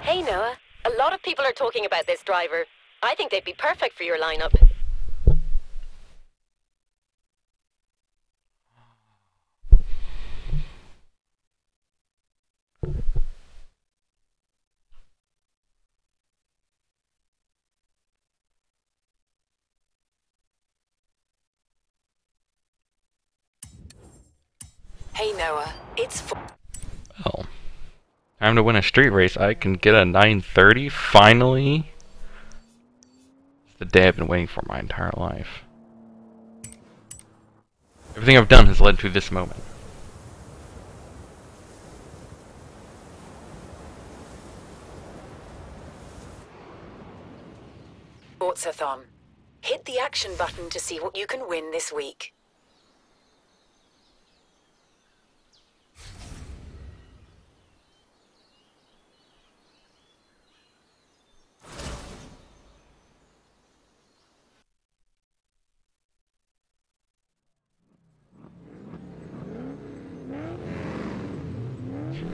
Hey Noah, a lot of people are talking about this driver. I think they'd be perfect for your lineup. Hey Noah, it's Oh. Time to win a street race. I can get a 930, finally. It's the day I've been waiting for my entire life. Everything I've done has led to this moment. Forza-thon. Hit the action button to see what you can win this week.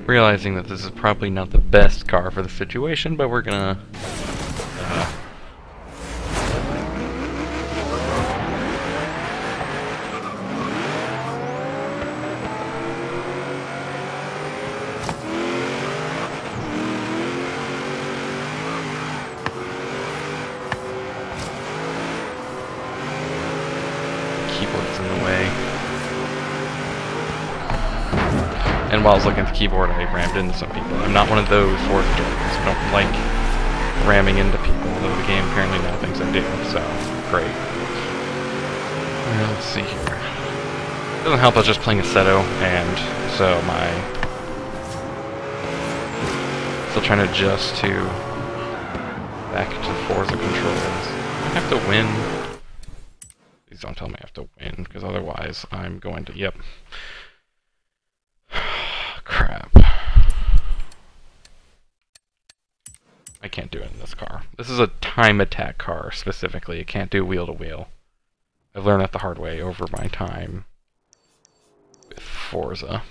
Realizing that this is probably not the best car for the situation, but we're gonna... keyboard's in the way. And while I was looking at the keyboard, I rammed into some people. I'm not one of those Forza drivers. I don't like ramming into people, although the game apparently now thinks I do, so great. Well, let's see here. It doesn't help I was just playing Assetto, and so still trying to adjust to back to Forza controls. I have to win. Please don't tell me I have to win, because otherwise I'm going to... Yep. Crap. I can't do it in this car. This is a time attack car, specifically. It can't do wheel-to-wheel. I've learned that the hard way over my time with Forza.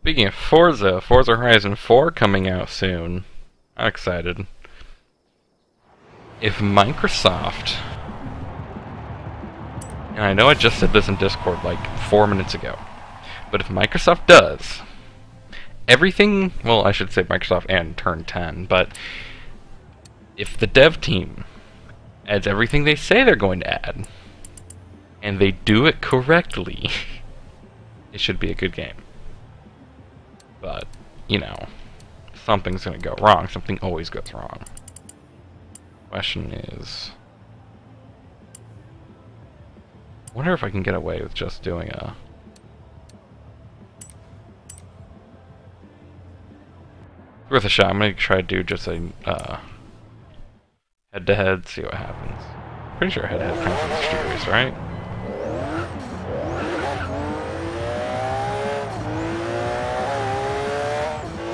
Speaking of Forza, Forza Horizon 4 coming out soon. I'm excited. If Microsoft... And I know I just said this in Discord like 4 minutes ago. But if Microsoft does everything, well, I should say Microsoft and Turn 10, but if the dev team adds everything they say they're going to add, and they do it correctly, it should be a good game. But, you know, something's going to go wrong. Something always goes wrong. Question is... I wonder if I can get away with just doing a... Worth a shot. I'm going to try to do just a head-to-head, see what happens. Pretty sure head-to-head counts as a street race, right?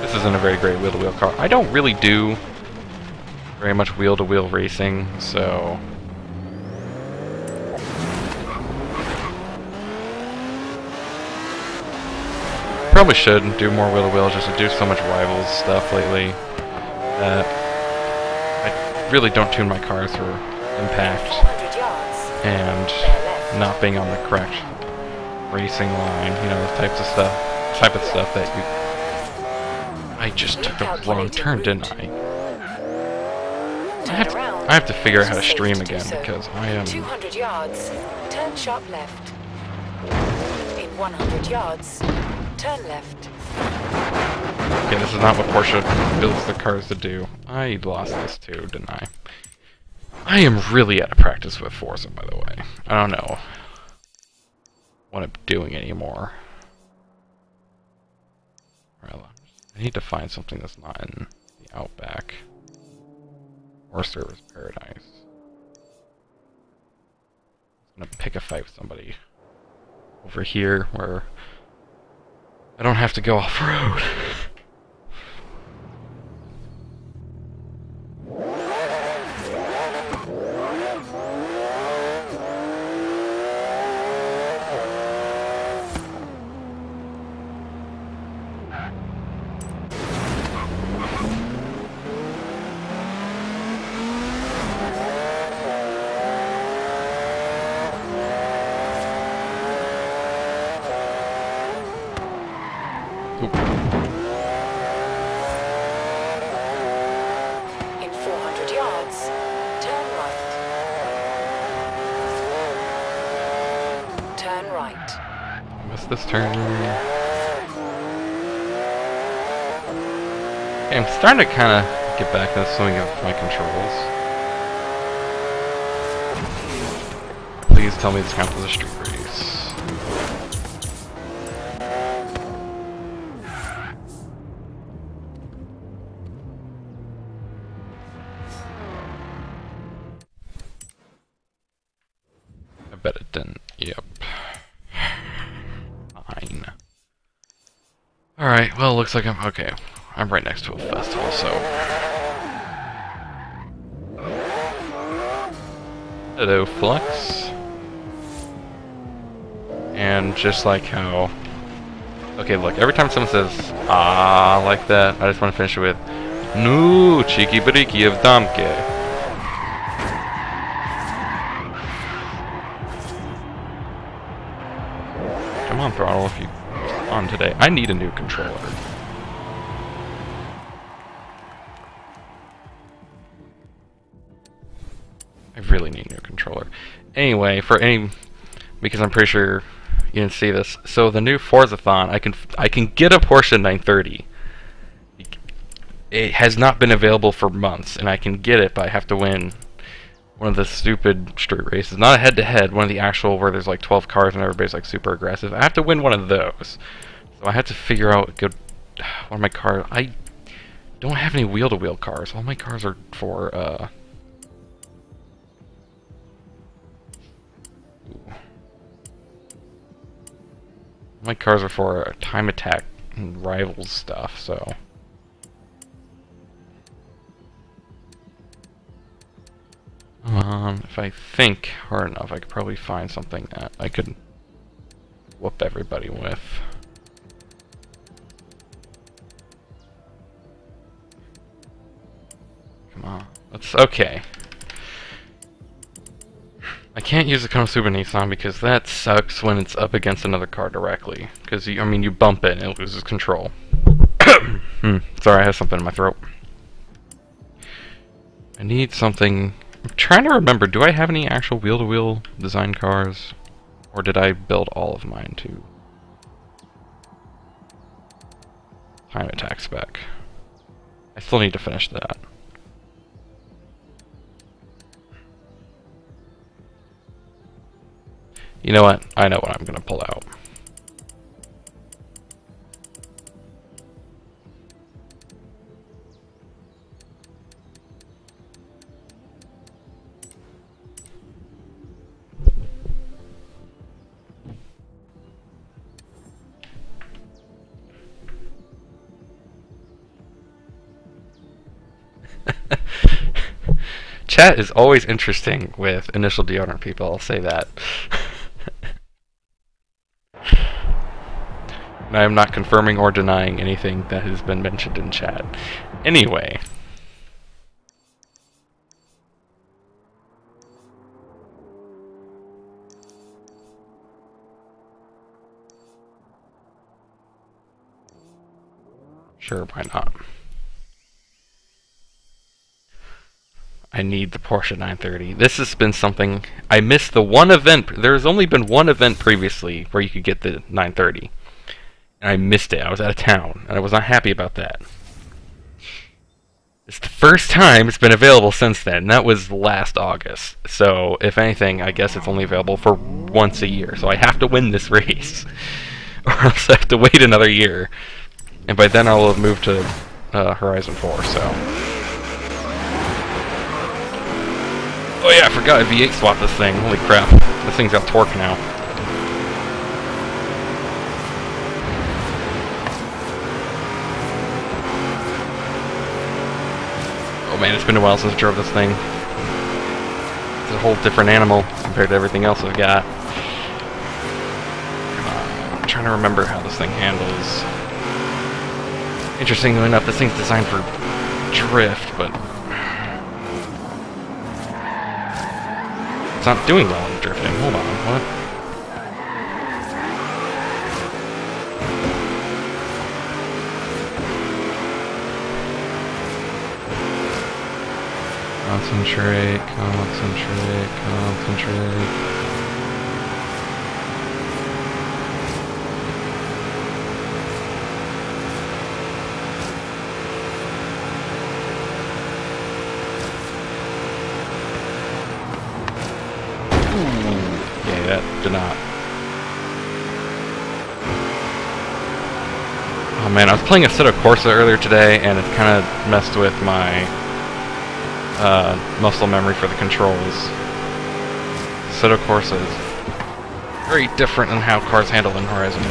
This isn't a very great wheel-to-wheel car. I don't really do very much wheel-to-wheel racing, so... Probably should do more wheel-to-wheel, just to do so much rivals stuff lately. I really don't tune my cars for impact and not being on the correct racing line, you know, those types of stuff, type of stuff that you... I just took a wrong turn, didn't I? I have to figure out how to stream again, because I am... 200 yards, turn sharp left. In 100 yards, turn left. Okay, this is not what Porsche builds the cars to do. I lost this too, didn't I? I am really out of practice with Forza, by the way. I don't know what I'm doing anymore. Well, I need to find something that's not in the Outback or Service Paradise. I'm gonna pick a fight with somebody over here where I don't have to go off-road. Oop. In 400 yards, turn right. Turn right. Missed this turn. Okay, I'm starting to kind of get back to the swing of my controls. Please tell me this counts as a street race. I bet it didn't. Yep. Fine. Alright, well, it looks like I'm... Okay. I'm right next to a festival, so... Hello, Flux. And just like how... Okay, look, every time someone says, ah, like that, I just want to finish it with, no, cheeky bariki of Damke. Come on, Throttle, if you on today. I need a new controller. I really need a new controller. Anyway, because I'm pretty sure you didn't see this. So the new Forza-thon, I can get a Porsche 930. It has not been available for months, and I can get it, but I have to win one of the stupid street races. Not a head-to-head, one of the actual where there's like 12 cars and everybody's like super aggressive. I have to win one of those. So I have to figure out one of my cars. I don't have any wheel-to-wheel cars. All my cars are for my cars are for time attack and rivals stuff, so... if I think hard enough, I could probably find something that I could whoop everybody with. Come on. Okay. I can't use the Konosuba Nissan because that sucks when it's up against another car directly. Because, I mean, you bump it and it loses control. Sorry, I have something in my throat. I need something... I'm trying to remember, do I have any actual wheel-to-wheel design cars? Or did I build all of mine to time attack spec? I still need to finish that. You know what? I know what I'm gonna pull out. Chat is always interesting with initial deodorant people, I'll say that. And I am not confirming or denying anything that has been mentioned in chat. Anyway. Sure, why not? I need the Porsche 930. This has been something... I missed the one event... There's only been one event previously where you could get the 930. And I missed it. I was out of town, and I was not happy about that. It's the first time it's been available since then, and that was last August. So, if anything, I guess it's only available for once a year. So I have to win this race. Or else I have to wait another year. And by then I'll have moved to Horizon 4, so... Oh yeah, I forgot I V8 swapped this thing. Holy crap. This thing's got torque now. Oh man, it's been a while since I drove this thing. It's a whole different animal compared to everything else I've got. I'm trying to remember how this thing handles. Interestingly enough, this thing's designed for drift, but... It's not doing well in drifting. Hold on, what? Concentrate, concentrate, concentrate. Yeah, that did not. Oh man, I was playing Assetto Corsa earlier today, and it kind of messed with my muscle memory for the controls. Assetto Corsa is very different in how cars handle in Horizon.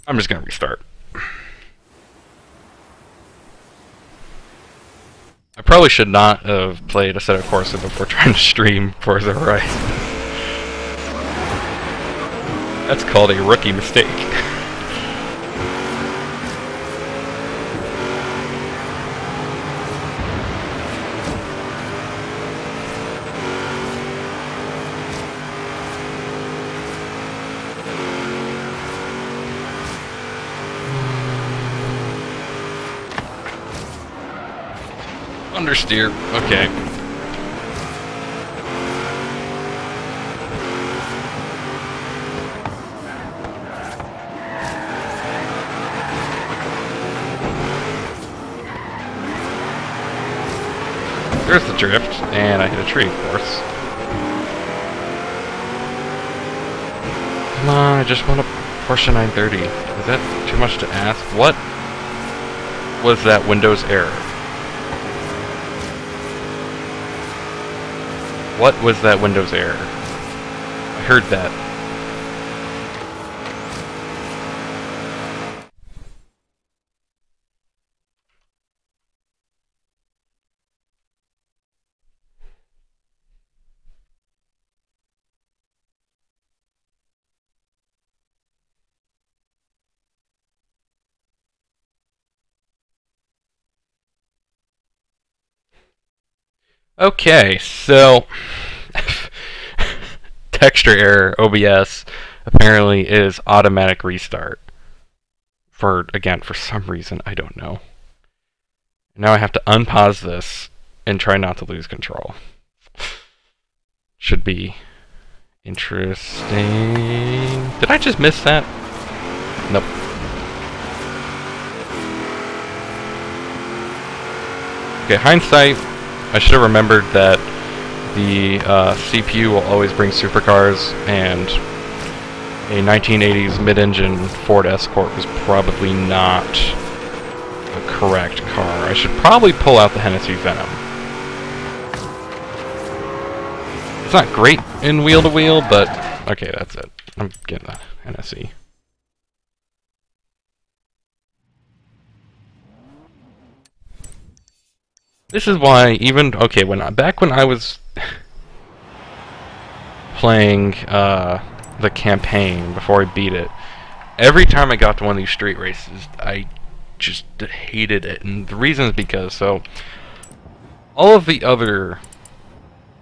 I'm just gonna restart. I probably should not have played Assetto Corsa before trying to stream Forza Horizon. That's called a rookie mistake. Understeer. Okay. There's the drift, and I hit a tree, of course. Come on, I just want a Porsche 930. Is that too much to ask? What was that Windows error? What was that Windows error? I heard that. Okay, so texture error, OBS, apparently is automatic restart. Again, for some reason, I don't know. Now I have to unpause this and try not to lose control. Should be interesting. Did I just miss that? Nope. Okay, hindsight, I should have remembered that the CPU will always bring supercars, and a 1980s mid-engine Ford Escort was probably not the correct car. I should probably pull out the Hennessy Venom. It's not great in wheel-to-wheel, but okay, that's it. I'm getting the Hennessy. This is why even back when I was playing the campaign before I beat it, every time I got to one of these street races, I just hated it, and the reason is because all of the other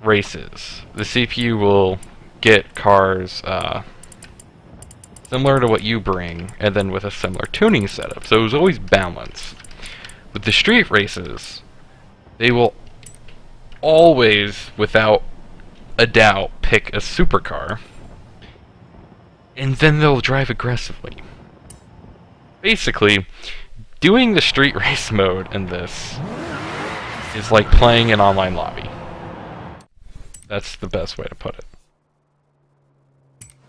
races, the CPU will get cars similar to what you bring, and then with a similar tuning setup, so it was always balanced. With the street races, they will always, without a doubt, pick a supercar, and then they'll drive aggressively. Basically, doing the street race mode in this is like playing an online lobby. That's the best way to put it.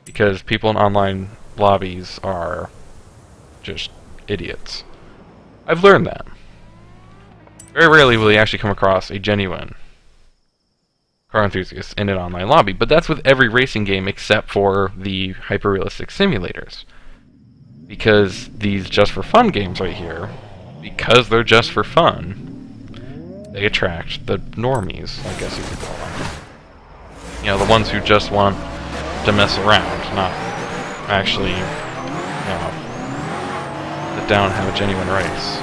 Because people in online lobbies are just idiots. I've learned that. Very rarely will you actually come across a genuine car enthusiast in an online lobby, but that's with every racing game except for the hyper-realistic simulators. Because these just for fun games right here, because they're just for fun, they attract the normies, I guess you could call them. You know, the ones who just want to mess around, not actually, you know, sit down and have a genuine race.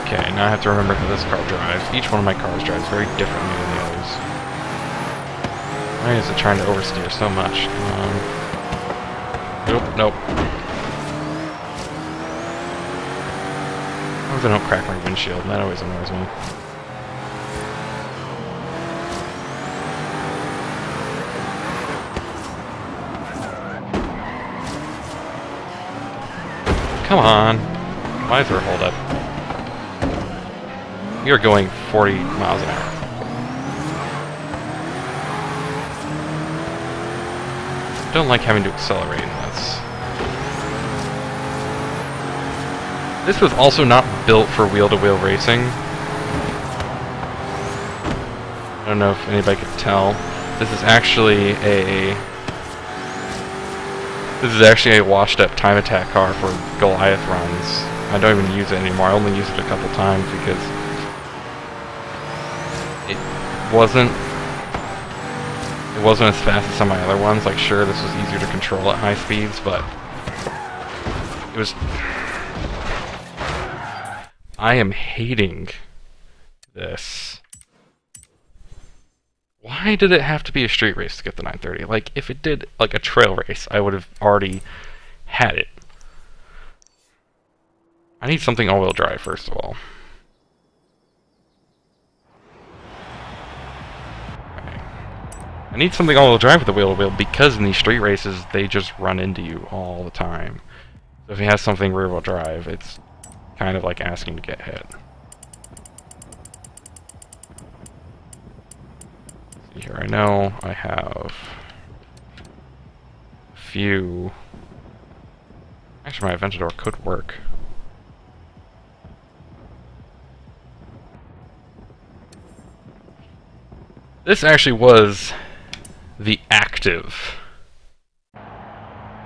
Okay, now I have to remember how this car drives. Each one of my cars drives very differently than the others. Why is it trying to oversteer so much? Nope, nope. Sometimes I don't crack my windshield, and that always annoys me. Come on. Why is there a holdup? We are going 40 miles an hour. I don't like having to accelerate in this. This was also not built for wheel-to-wheel racing. I don't know if anybody could tell. This is actually a washed-up time attack car for Goliath runs. I don't even use it anymore. I only use it a couple times because it wasn't as fast as some of my other ones. Like, sure, this was easier to control at high speeds, but it was... I am hating this. Why did it have to be a street race to get the 930? Like, if it did, like, a trail race, I would have already had it. I need something all-wheel drive, first of all. Okay. I need something all-wheel drive with the wheel-to-wheel because in these street races, they just run into you all the time. So if he has something rear-wheel drive, it's kind of like asking to get hit. Here, I know I have a few... Actually, my Aventador could work. This actually was the active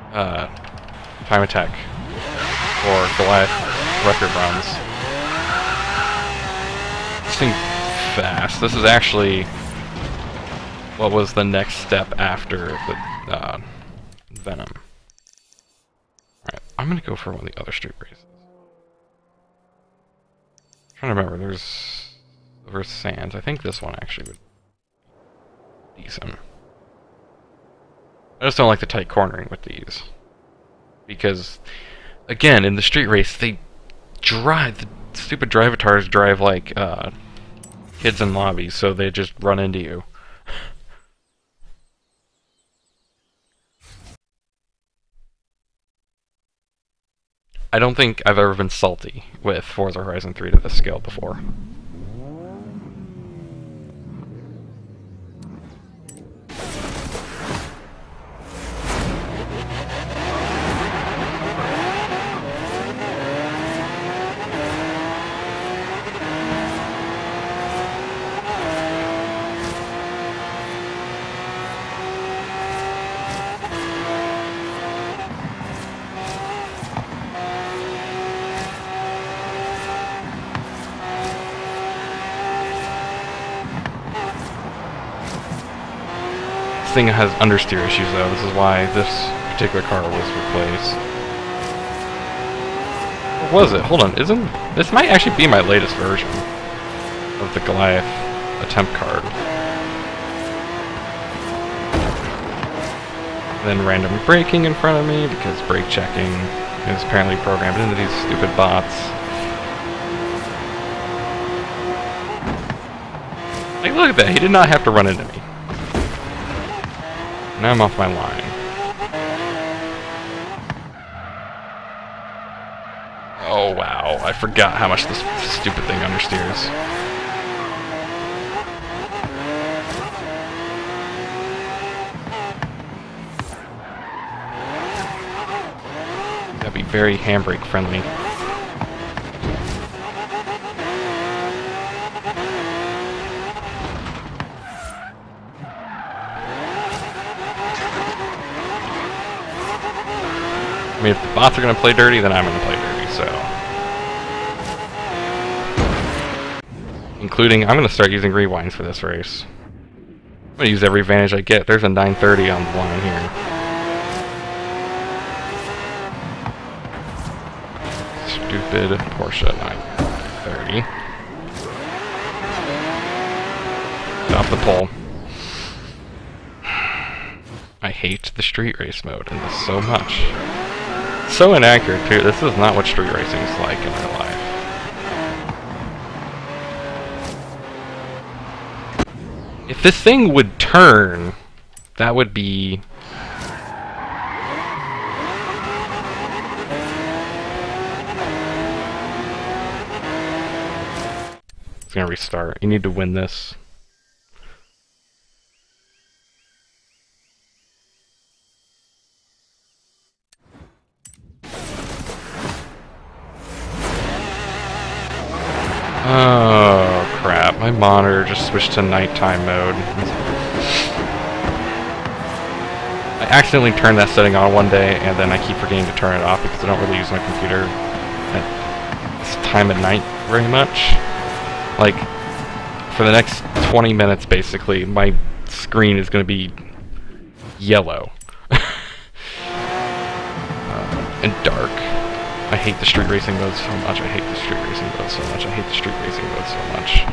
time attack for Goliath record runs. This thing fast. This is actually what was the next step after the Venom. Alright, I'm gonna go for one of the other street races. I'm trying to remember, there's Sands. I think this one actually would be decent. I just don't like the tight cornering with these. Because, again, in the street race, the stupid drivatars drive like kids in lobbies, so they just run into you. I don't think I've ever been salty with Forza Horizon 3 to this scale before. This thing has understeer issues though, this is why this particular car was replaced. Or was it? Hold on, this might actually be my latest version of the Goliath attempt card. Then random braking in front of me because brake checking is apparently programmed into these stupid bots. Like, look at that, he did not have to run into me. Now I'm off my line. Oh wow, I forgot how much this stupid thing understeers. Gotta be very handbrake friendly. I mean, if the bots are going to play dirty, then I'm going to play dirty, so... Including, I'm going to start using rewinds for this race. I'm going to use every advantage I get. There's a 930 on the line here. Stupid Porsche 930. Off the pole. I hate the street race mode in this so much. So inaccurate too. This is not what street racing is like in real life. If this thing would turn, that would be... It's gonna restart. You need to win this. Oh crap, my monitor just switched to nighttime mode. I accidentally turned that setting on one day and then I keep forgetting to turn it off because I don't really use my computer at this time at night very much. Like, for the next 20 minutes basically, my screen is going to be yellow. And dark. I hate the street racing mode so much. I hate the street racing mode so much. I hate the street racing mode so much.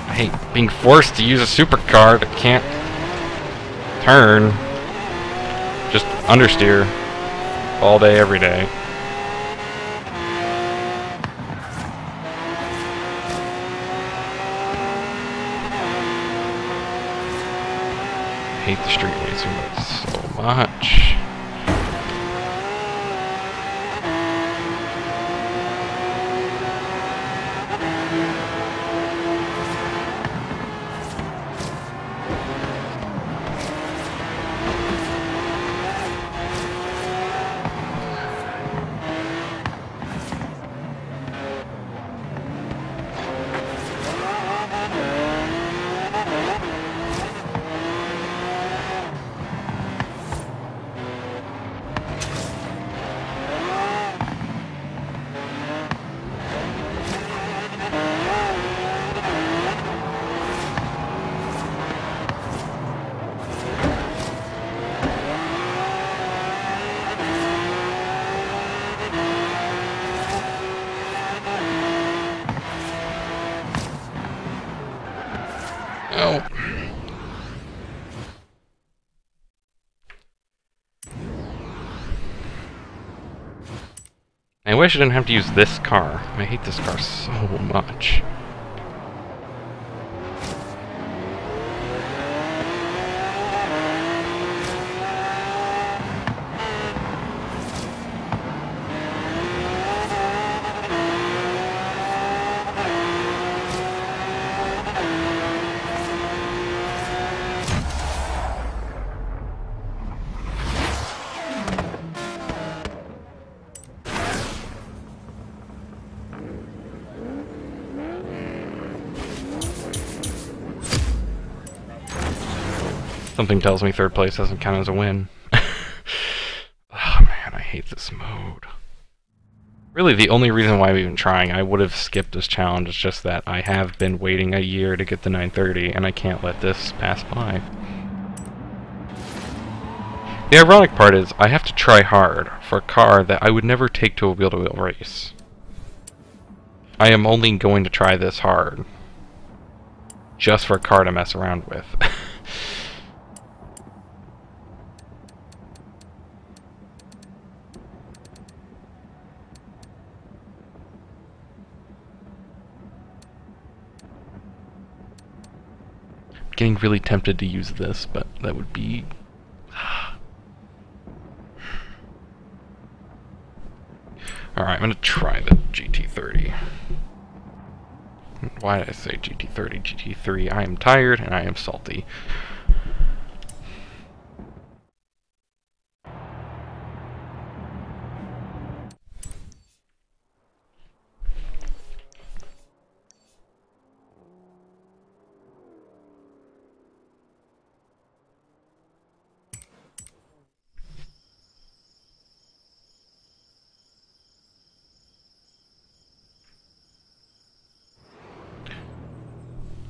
I hate being forced to use a supercar that can't turn. Just understeer all day, every day. I hate the street racing mode so much. Oh. I wish I didn't have to use this car. I hate this car so much. Something tells me third place doesn't count as a win. Oh man, I hate this mode. Really, the only reason why I'm even trying, I would have skipped this challenge, is just that I have been waiting a year to get the 930, and I can't let this pass by. The ironic part is, I have to try hard for a car that I would never take to a wheel-to-wheel race. I am only going to try this hard, just for a car to mess around with. Getting really tempted to use this, but that would be... Alright, I'm gonna try the GT30. Why did I say GT30? GT3. I am tired and I am salty.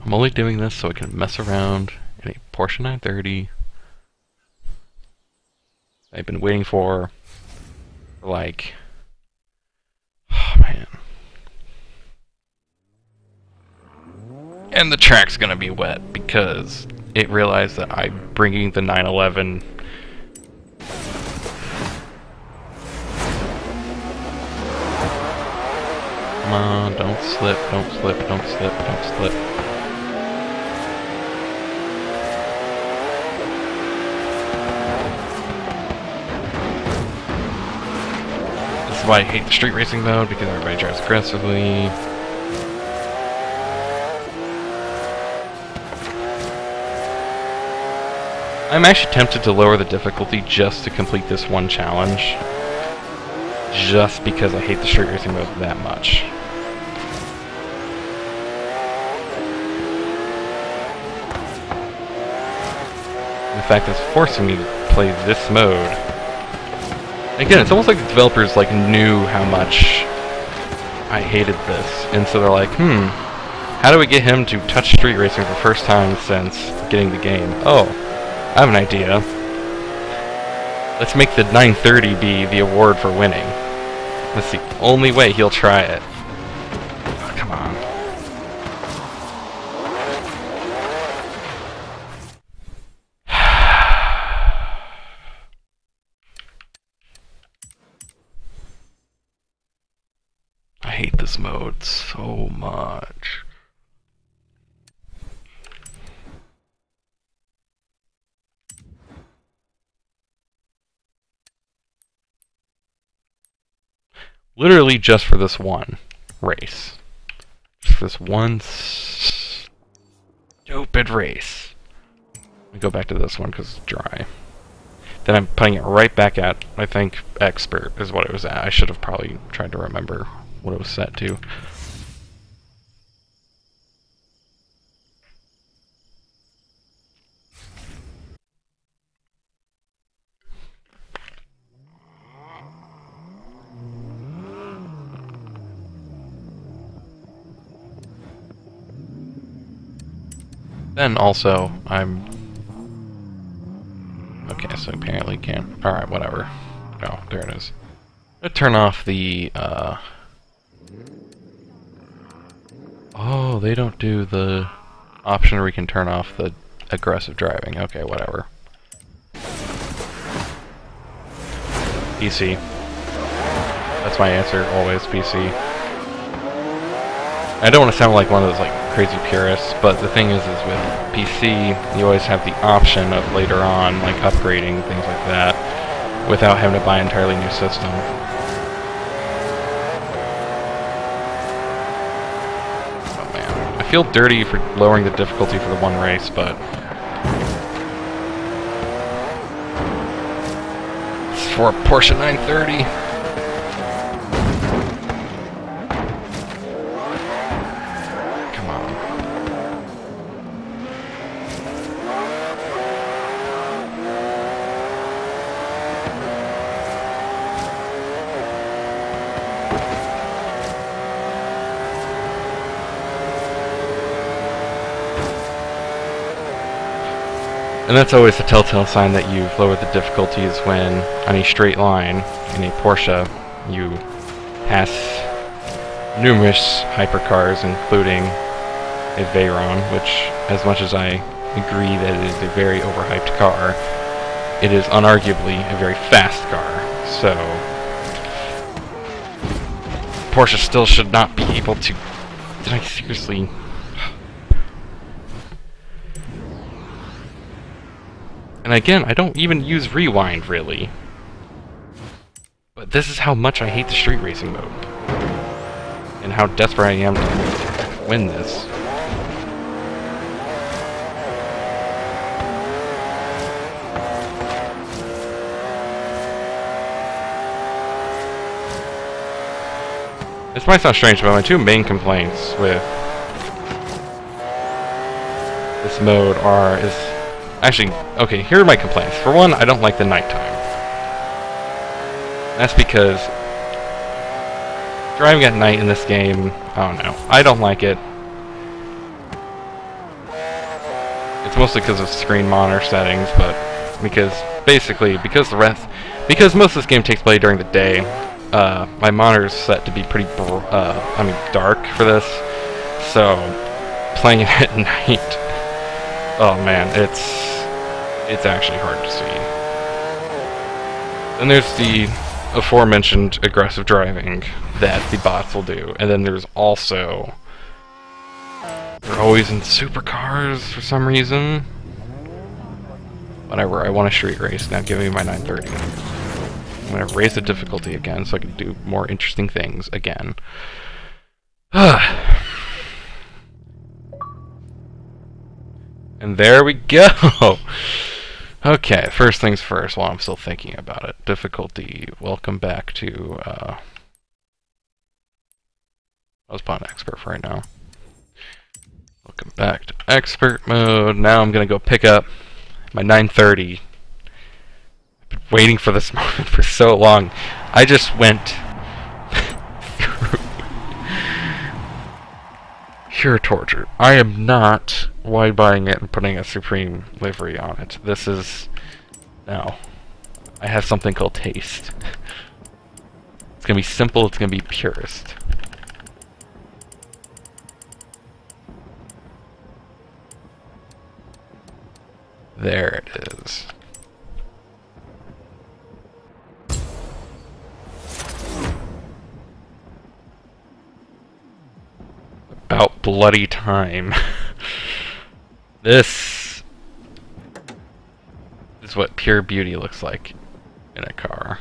I'm only doing this so I can mess around in a Porsche 930 I've been waiting for like, oh man. And the track's gonna be wet because it realized that I'm bringing the 911 Come on, don't slip, don't slip, don't slip, don't slip. This is why I hate the street racing mode, because everybody drives aggressively. I'm actually tempted to lower the difficulty just to complete this one challenge. Just because I hate the street racing mode that much. The fact that it's forcing me to play this mode. Again, it's almost like the developers knew how much I hated this, and so they're like, how do we get him to touch street racing for the first time since getting the game? Oh, I have an idea. Let's make the 930 be the award for winning. That's the only way he'll try it. Oh, come on. I hate this mode so much. Literally just for this one race. Just for this one stupid race. Let me go back to this one because it's dry. Then I'm putting it right back at, I think, expert is what it was at. I should have probably tried to remember what it was set to. Then also, I'm... Okay, so apparently can... Alright, whatever. Oh, there it is. I'm gonna turn off the, Oh, they don't do the option where we can turn off the aggressive driving. Okay, whatever. PC. That's my answer, always PC. I don't want to sound like one of those crazy purists, but the thing is with PC, you always have the option of later on, upgrading, things like that, without having to buy an entirely new system. Oh man. I feel dirty for lowering the difficulty for the one race, but... It's for a Porsche 930. And that's always a telltale sign that you've lowered the difficulties when, on a straight line, in a Porsche, you pass numerous hypercars, including a Veyron, which, as much as I agree that it is a very overhyped car, it is unarguably a very fast car. So, Porsche still should not be able to... Did I seriously... And again, I don't even use rewind, really. But this is how much I hate the street racing mode. And how desperate I am to win this. This might sound strange, but my two main complaints with this mode is... Actually, okay, here are my complaints. For one, I don't like the nighttime. That's because driving at night in this game, I don't know. I don't like it. It's mostly because of screen monitor settings, but because most of this game takes place during the day, my monitor is set to be pretty dark for this. So playing it at night, oh man, it's actually hard to see. Then there's the aforementioned aggressive driving that the bots will do, and then there's also they're always in supercars for some reason. Whatever, I want a street race now. Give me my 930. I'm gonna raise the difficulty again so I can do more interesting things again. And there we go! Okay, first things first, while I'm still thinking about it. Difficulty, welcome back to, I was playing expert for right now. Welcome back to expert mode. Now I'm gonna go pick up my 930. I've been waiting for this moment for so long. I just went through pure torture. I am not wide buying it and putting a Supreme livery on it. This is... No. I have something called taste. It's gonna be simple, it's gonna be purest. There it is. About bloody time. This is what pure beauty looks like in a car.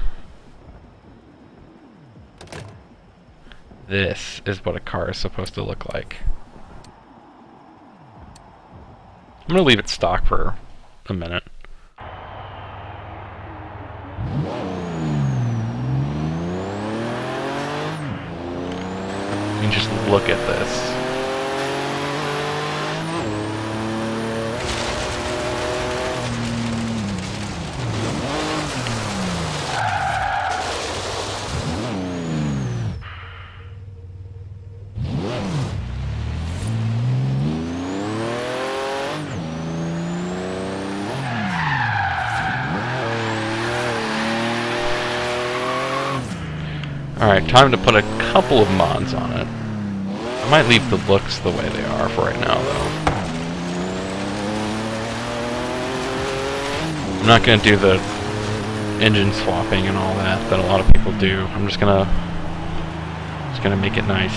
This is what a car is supposed to look like. I'm gonna leave it stock for a minute. You can just look at this. Alright, time to put a couple of mods on it. I might leave the looks the way they are for right now, though. I'm not going to do the engine swapping and all that a lot of people do. I'm just gonna make it nice.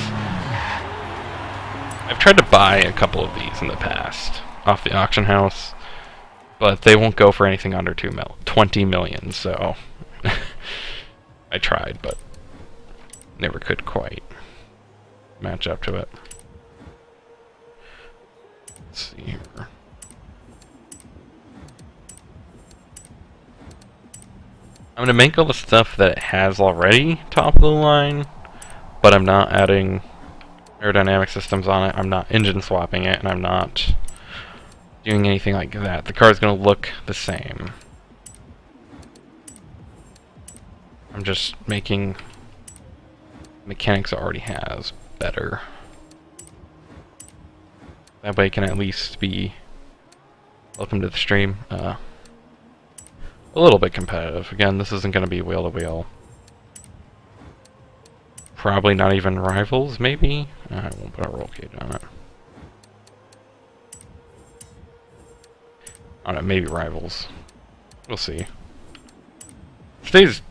I've tried to buy a couple of these in the past off the auction house, but they won't go for anything under 20 million, so I tried, but never could quite match up to it. Let's see here. I'm going to make all the stuff that it has already top of the line, but I'm not adding aerodynamic systems on it, I'm not engine swapping it, and I'm not doing anything like that. The car is going to look the same. I'm just making mechanics it already has better. That way it can at least be, welcome to the stream, a little bit competitive. Again, this isn't going to be wheel to wheel. Probably not even rivals, maybe? I won't put a roll cage on it. I don't know, maybe rivals. We'll see. Stays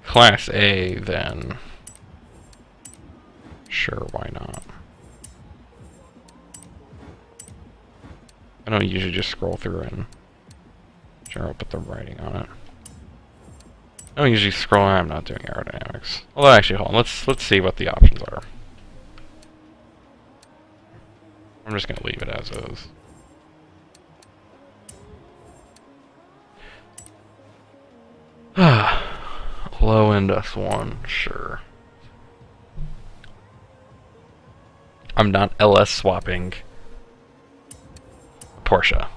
Class A, then sure, why not? I don't usually just scroll through and sure, I'll put the writing on it. I don't usually scroll, I'm not doing aerodynamics. Although actually, hold on, let's see what the options are. I'm just gonna leave it as is. Low end S1, sure. I'm not LS swapping Porsche.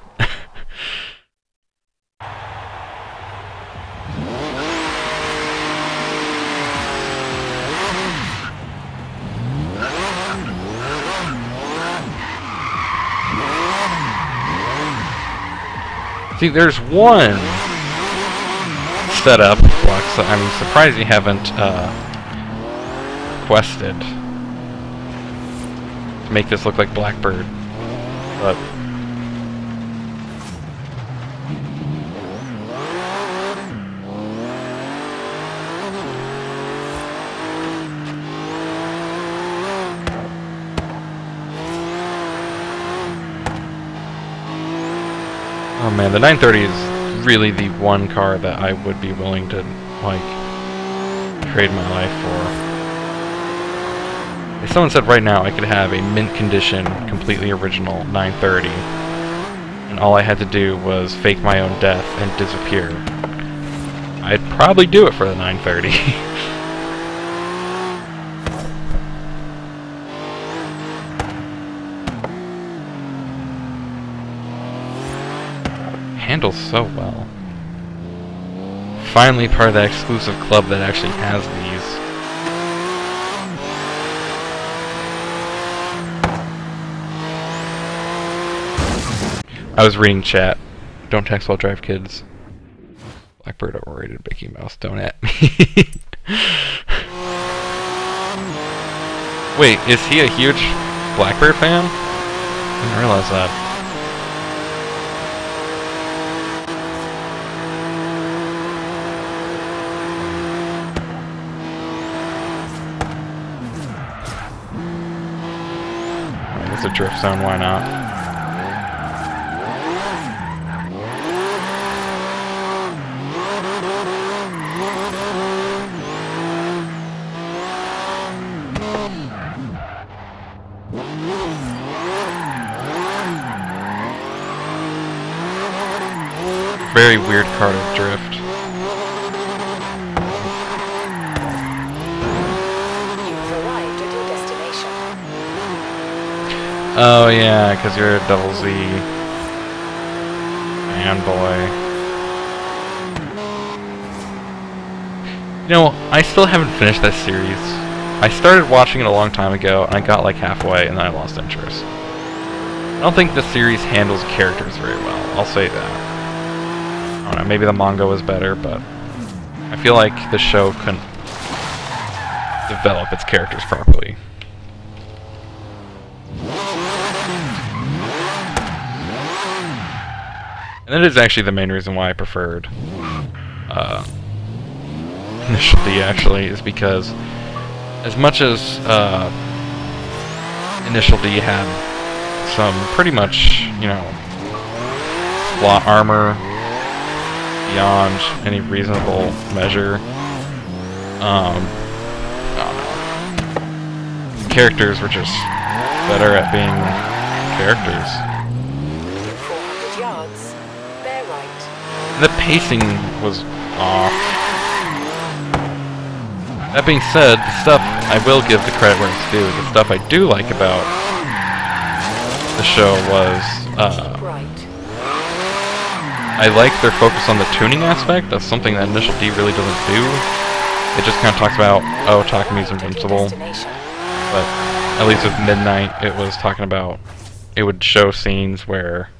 See, there's one setup flux that I'm surprised you haven't requested to make this look like Blackbird, but Oh man, the 930 is really the one car that I would be willing to, like, trade my life for. If someone said right now I could have a mint condition, completely original 930, and all I had to do was fake my own death and disappear, I'd probably do it for the 930. Handles so well. Finally part of that exclusive club that actually has these. I was reading chat. Don't text while drive, kids. Blackbird overrated, Mickey Mouse. Don't at me. Wait, is he a huge Blackbird fan? I didn't realize that. It's a drift zone, why not? Very weird car to drift. You've arrived at your destination. Oh yeah, because you're a double Z fanboy. You know, I still haven't finished that series. I started watching it a long time ago, and I got like halfway, and then I lost interest. I don't think the series handles characters very well, I'll say that. I don't know, maybe the manga was better, but I feel like the show couldn't develop its characters properly. And that is actually the main reason why I preferred Initial D, actually, is because as much as Initial D had some pretty much, you know, plot armor beyond any reasonable measure, I don't know. Characters were just better at being characters. In 400 yards, bear right. The pacing was off. That being said, the stuff I will give the credit where it's due. The stuff I do like about the show was I like their focus on the tuning aspect. That's something that Initial D really doesn't do. It just kind of talks about, oh, Takami's invincible. But at least with Midnight, it was talking about, it would show scenes where,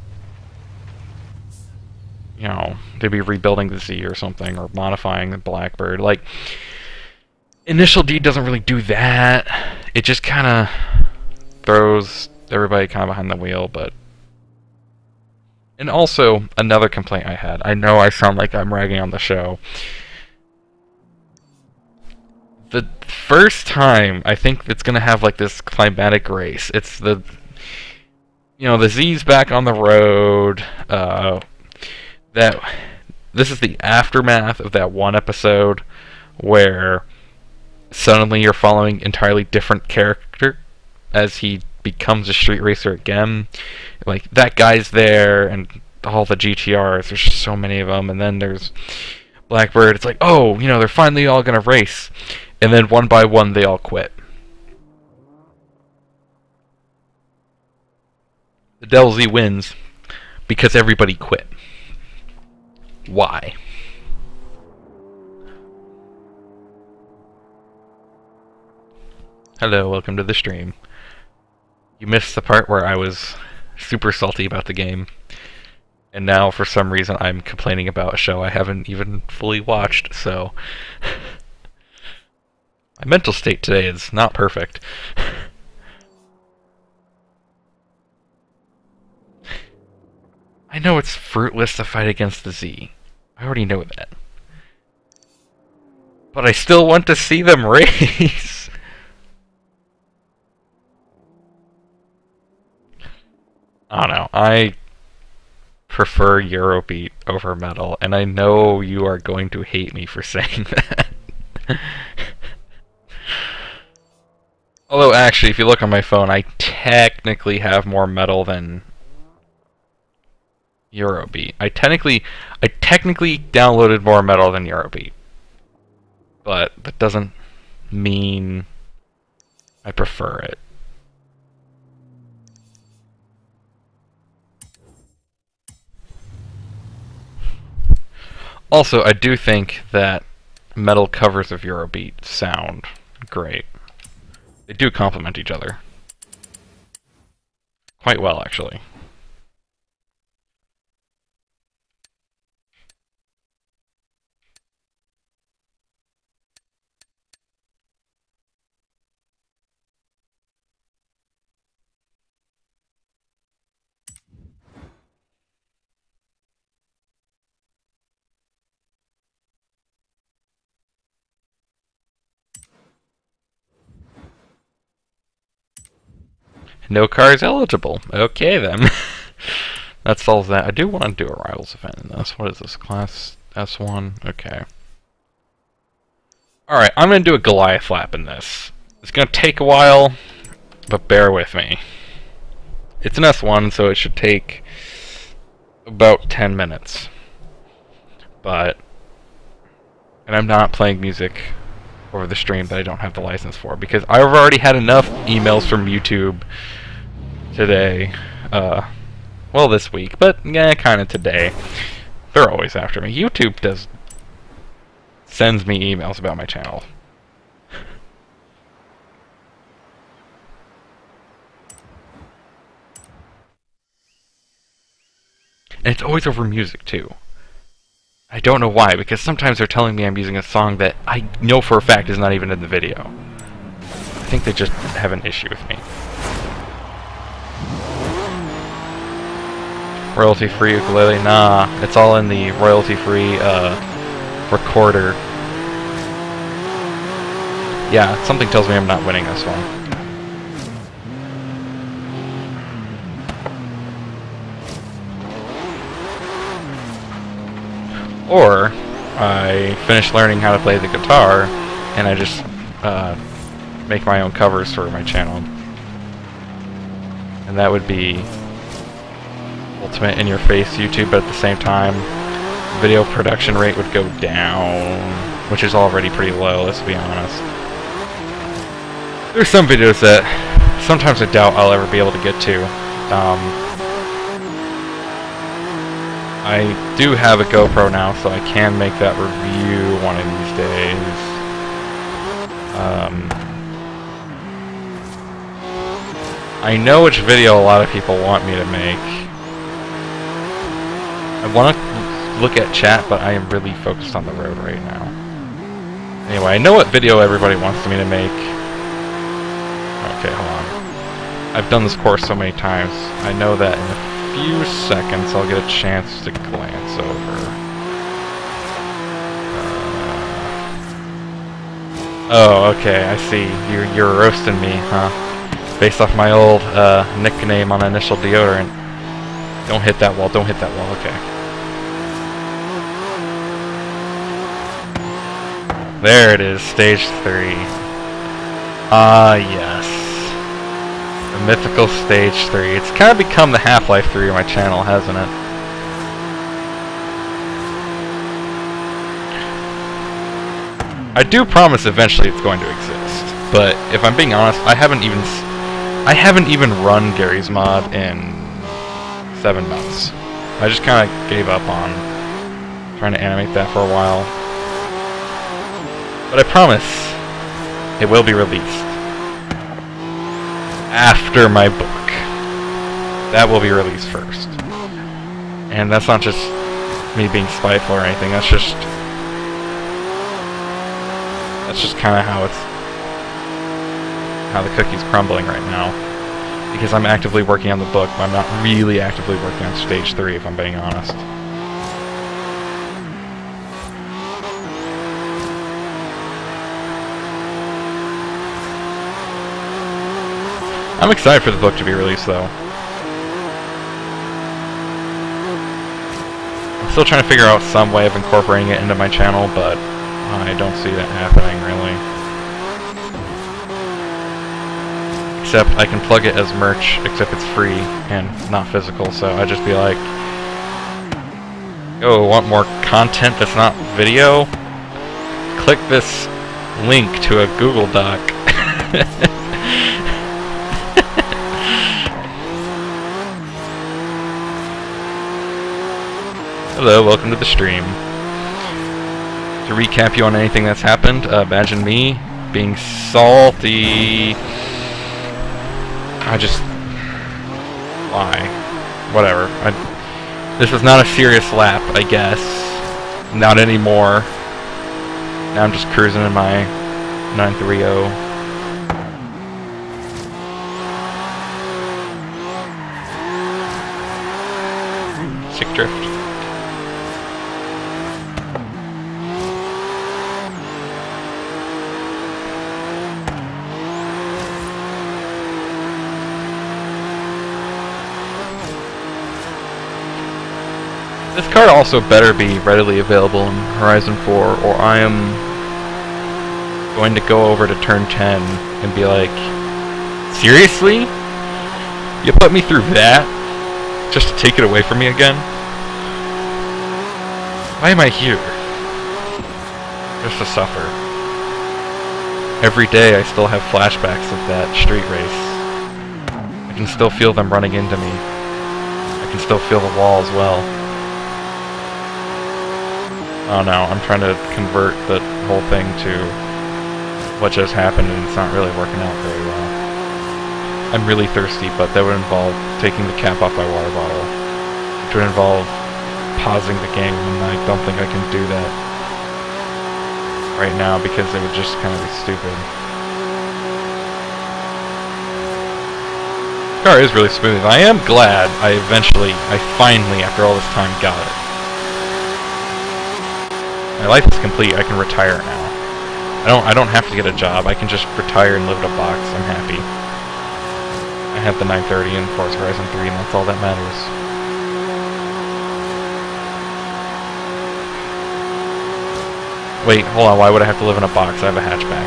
you know, they'd be rebuilding the Z or something, or modifying the Blackbird. Like, Initial D doesn't really do that. It just kind of throws everybody kind of behind the wheel, but... And also, another complaint I had. I know I sound like I'm ragging on the show. The first time, I think it's going to have, like, this climatic race. It's the... You know, the Z's back on the road. This is the aftermath of that one episode where suddenly you're following entirely different character as he becomes a street racer again. Like, that guy's there, and all the GTRs, there's just so many of them, and then there's Blackbird. It's like, oh, you know, they're finally all gonna race, and then one by one they all quit. The Del Z wins because everybody quit. Why? Hello, welcome to the stream. You missed the part where I was super salty about the game, and now for some reason I'm complaining about a show I haven't even fully watched, so... My mental state today is not perfect. I know it's fruitless to fight against the Z. I already know that. But I still want to see them race! I don't know, I prefer Eurobeat over metal, and I know you are going to hate me for saying that. Although, actually, if you look on my phone, I technically have more metal than Eurobeat. I technically downloaded more metal than Eurobeat. But that doesn't mean I prefer it. Also, I do think that metal covers of Eurobeat sound great. They do complement each other. Quite well, actually. No cars eligible. Okay, then. That solves that. I do want to do a Rivals event in this. What is this? Class S1? Okay. Alright, I'm going to do a Goliath lap in this. It's going to take a while, but bear with me. It's an S1, so it should take about 10 minutes. But... And I'm not playing music over the stream that I don't have the license for, because I've already had enough emails from YouTube today, well, this week, but yeah, kind of today. They're always after me. YouTube sends me emails about my channel. And it's always over music, too. I don't know why, because sometimes they're telling me I'm using a song that I know for a fact is not even in the video. I think they just have an issue with me. Royalty-free ukulele? Nah, it's all in the royalty-free recorder. Yeah, something tells me I'm not winning this one. Or, I finish learning how to play the guitar, and I just make my own covers for my channel. And that would be ultimate in-your-face YouTube, but at the same time, video production rate would go down, which is already pretty low, let's be honest. There's some videos that sometimes I doubt I'll ever be able to get to. I do have a GoPro now, so I can make that review one of these days. I know which video a lot of people want me to make. I want to look at chat, but I am really focused on the road right now. Anyway, I know what video everybody wants me to make. Okay, hold on. I've done this course so many times. I know that in a few seconds I'll get a chance to glance over. Oh, okay, I see. You're roasting me, huh? Based off my old nickname on initial deodorant. Don't hit that wall, don't hit that wall, okay. There it is, stage 3. Ah, yes. The mythical stage 3. It's kind of become the Half-Life 3 of my channel, hasn't it? I do promise eventually it's going to exist, but if I'm being honest, I haven't even run Gary's mod in 7 months. I just kind of gave up on trying to animate that for a while. But I promise it will be released after my book. That will be released first. And that's not just me being spiteful or anything, that's just kind of how the cookie's crumbling right now. Because I'm actively working on the book, but I'm not really actively working on stage 3, if I'm being honest. I'm excited for the book to be released, though. Still trying to figure out some way of incorporating it into my channel, but I don't see that happening, really. Except I can plug it as merch, except it's free and not physical, so I'd just be like, oh, want more content that's not video? Click this link to a Google Doc. Hello, welcome to the stream. To recap you on anything that's happened, imagine me being salty. Why? Whatever. This was not a serious lap, I guess. Not anymore. Now I'm just cruising in my 930. Sick drift. This car also better be readily available in Horizon 4, or I am going to go over to turn 10 and be like, seriously? You put me through that? Just to take it away from me again? Why am I here? Just to suffer. Every day I still have flashbacks of that street race. I can still feel them running into me. I can still feel the wall as well. Oh no, I'm trying to convert the whole thing to what just happened, and it's not really working out very well. I'm really thirsty, but that would involve taking the cap off my water bottle, which would involve pausing the game, and I don't think I can do that right now because it would just kind of be stupid. The car is really smooth. I am glad I finally, after all this time, got it. My life is complete. I can retire now. I don't have to get a job. I can just retire and live in a box. I'm happy. I have the 930 and Forza Horizon 3, and that's all that matters. Wait, hold on. Why would I have to live in a box? I have a hatchback.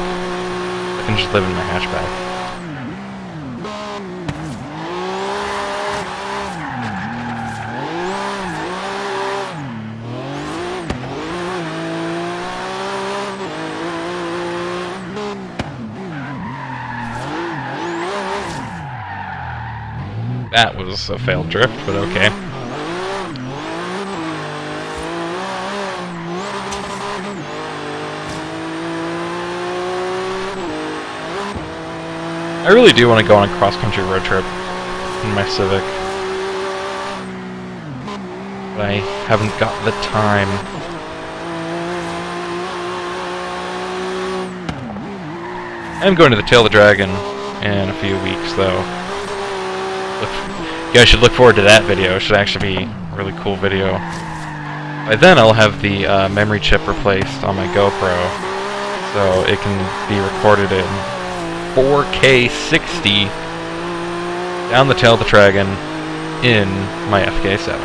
I can just live in my hatchback. That was a failed drift, but okay. I really do want to go on a cross-country road trip in my Civic, but I haven't got the time. I'm going to the Tail of the Dragon in a few weeks, though. You guys should look forward to that video. It should actually be a really cool video. By then I'll have the memory chip replaced on my GoPro, so it can be recorded in 4K 60 down the Tail of the Dragon in my FK7.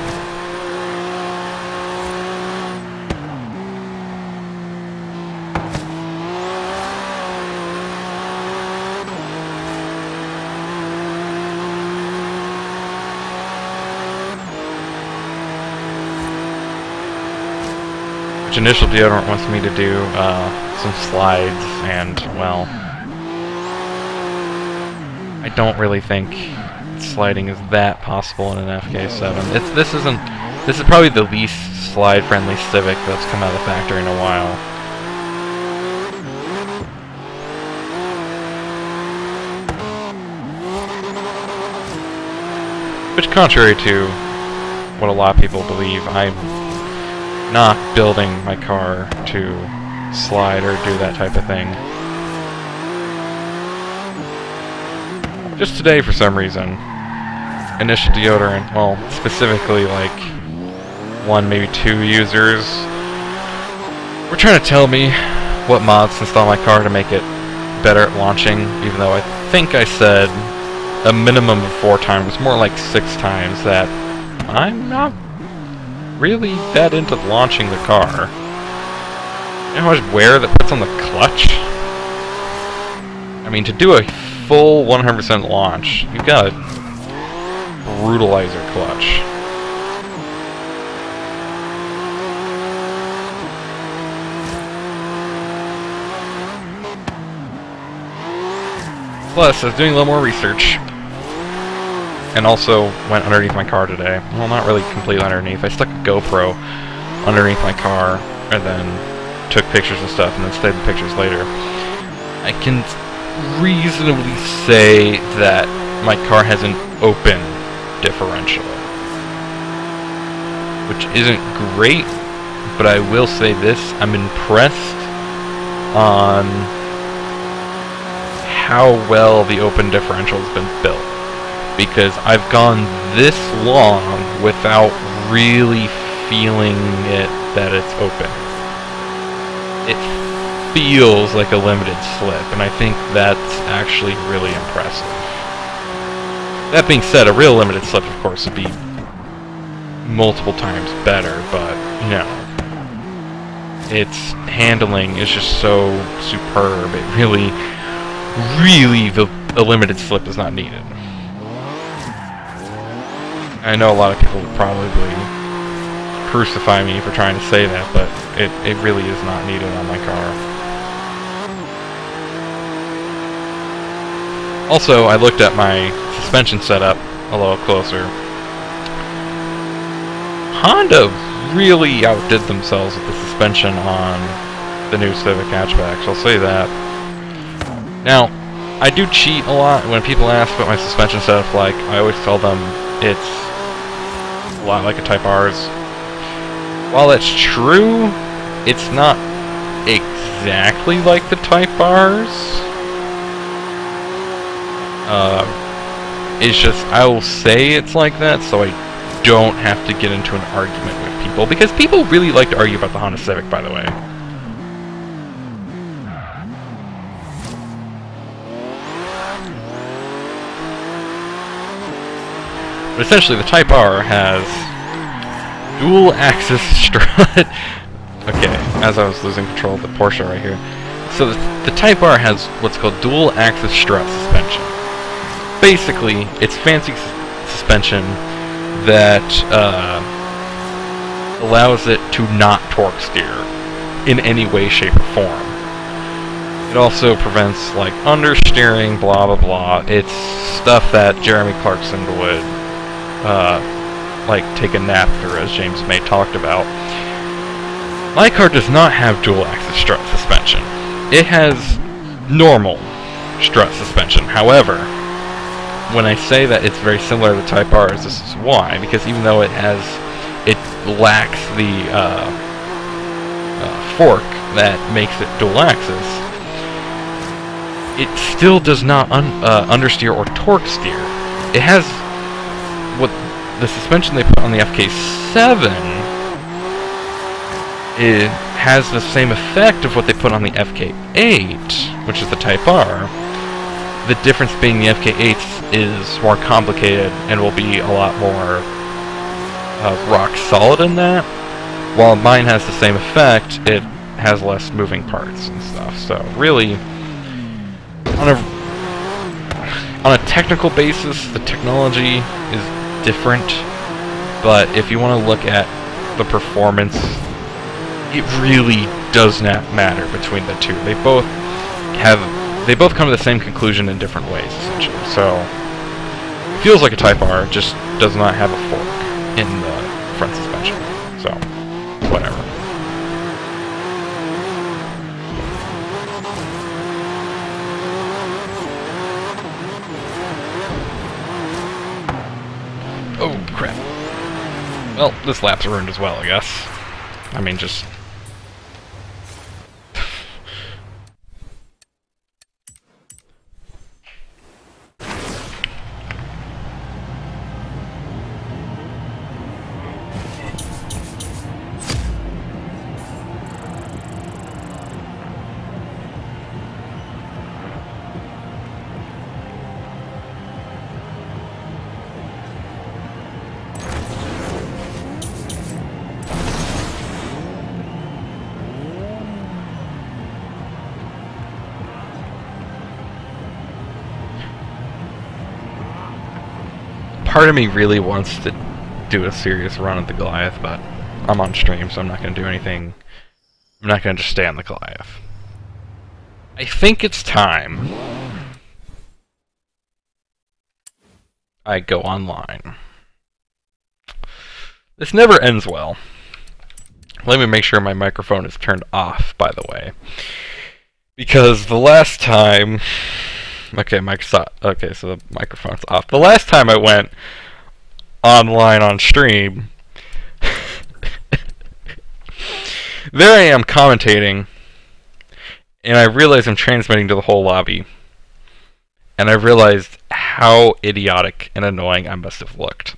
Initial Deodorant wants me to do some slides, and well, I don't really think sliding is that possible in an FK7. This is probably the least slide-friendly Civic that's come out of the factory in a while. Which, contrary to what a lot of people believe, I'm not building my car to slide or do that type of thing. Just today, for some reason, Initial Deodorant, well, specifically like 1, maybe 2 users, were trying to tell me what mods to install my car to make it better at launching, even though I think I said a minimum of 4 times, more like 6 times, that I'm not really that into launching the car. You know how much wear that puts on the clutch? I mean, to do a full 100% launch, you've got a brutalizer clutch. Plus, I was doing a little more research, and also went underneath my car today. Well, not really completely underneath. I stuck a GoPro underneath my car, and then took pictures and stuff, and then saved the pictures later. I can reasonably say that my car has an open differential, which isn't great, but I will say this: I'm impressed on how well the open differential has been built, because I've gone this long without really feeling it that it's open. It feels like a limited slip, and I think that's actually really impressive. That being said, a real limited slip, of course, would be multiple times better, but, you know, its handling is just so superb. It really, a limited slip is not needed. I know a lot of people would probably crucify me for trying to say that, but it really is not needed on my car. Also, I looked at my suspension setup a little closer. Honda really outdid themselves with the suspension on the new Civic hatchbacks, I'll say that. Now, I do cheat a lot. When people ask what my suspension setup's like, I always tell them it's a lot like a Type R's. While that's true, it's not exactly like the Type R's. It's just, I will say it's like that, so I don't have to get into an argument with people, because people really like to argue about the Honda Civic, by the way. But essentially, the Type R has dual-axis strut. Okay, as I was losing control of the Porsche right here. So the Type R has what's called dual-axis strut suspension. Basically, it's fancy suspension that allows it to not torque steer in any way, shape, or form. It also prevents, like, understeering, blah, blah, blah. It's stuff that Jeremy Clarkson would like take a nap through, as James May talked about. My car does not have dual-axis strut suspension. It has normal strut suspension. However, when I say that it's very similar to Type R's, this is why. Because even though it lacks the fork that makes it dual-axis, it still does not understeer or torque steer. It has what the suspension they put on the FK7. It has the same effect of what they put on the FK8, which is the Type R. The difference being the FK8 is more complicated and will be a lot more rock solid in that. While mine has the same effect, it has less moving parts and stuff. So really, on a technical basis, the technology is different, but if you want to look at the performance, it really does not matter between the two. They both come to the same conclusion in different ways, essentially. So it feels like a Type R, just does not have a fork in the front suspension. So whatever. Oh, crap. Well, this lap's ruined as well, I guess. I mean, just... part of me really wants to do a serious run at the Goliath, but I'm on stream, so I'm not going to do anything. I'm not going to just stay on the Goliath. I think it's time I go online. This never ends well. Let me make sure my microphone is turned off, by the way. Because the last time... Okay, okay, so the microphone's off. The last time I went online on stream, there I am commentating, and I realize I'm transmitting to the whole lobby. And I realized how idiotic and annoying I must have looked.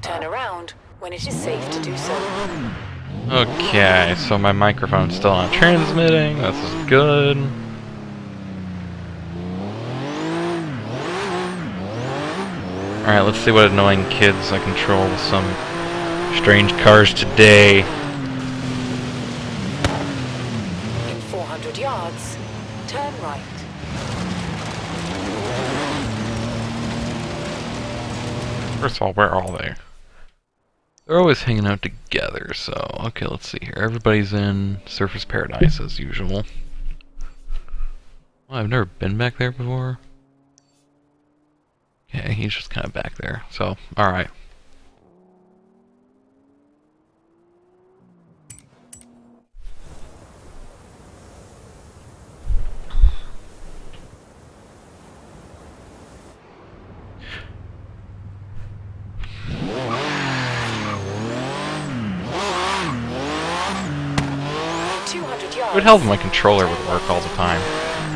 Turn around when it is safe to do so. Okay, so my microphone's still on transmitting. This is good. Alright, let's see what annoying kids I control with some strange cars today. In 400 yards, turn right. First of all, where are they? They're always hanging out together, so... Okay, let's see here. Everybody's in Surface Paradise, as usual. Well, I've never been back there before. Okay, he's just kind of back there, so... Alright. It would help if my controller would work all the time.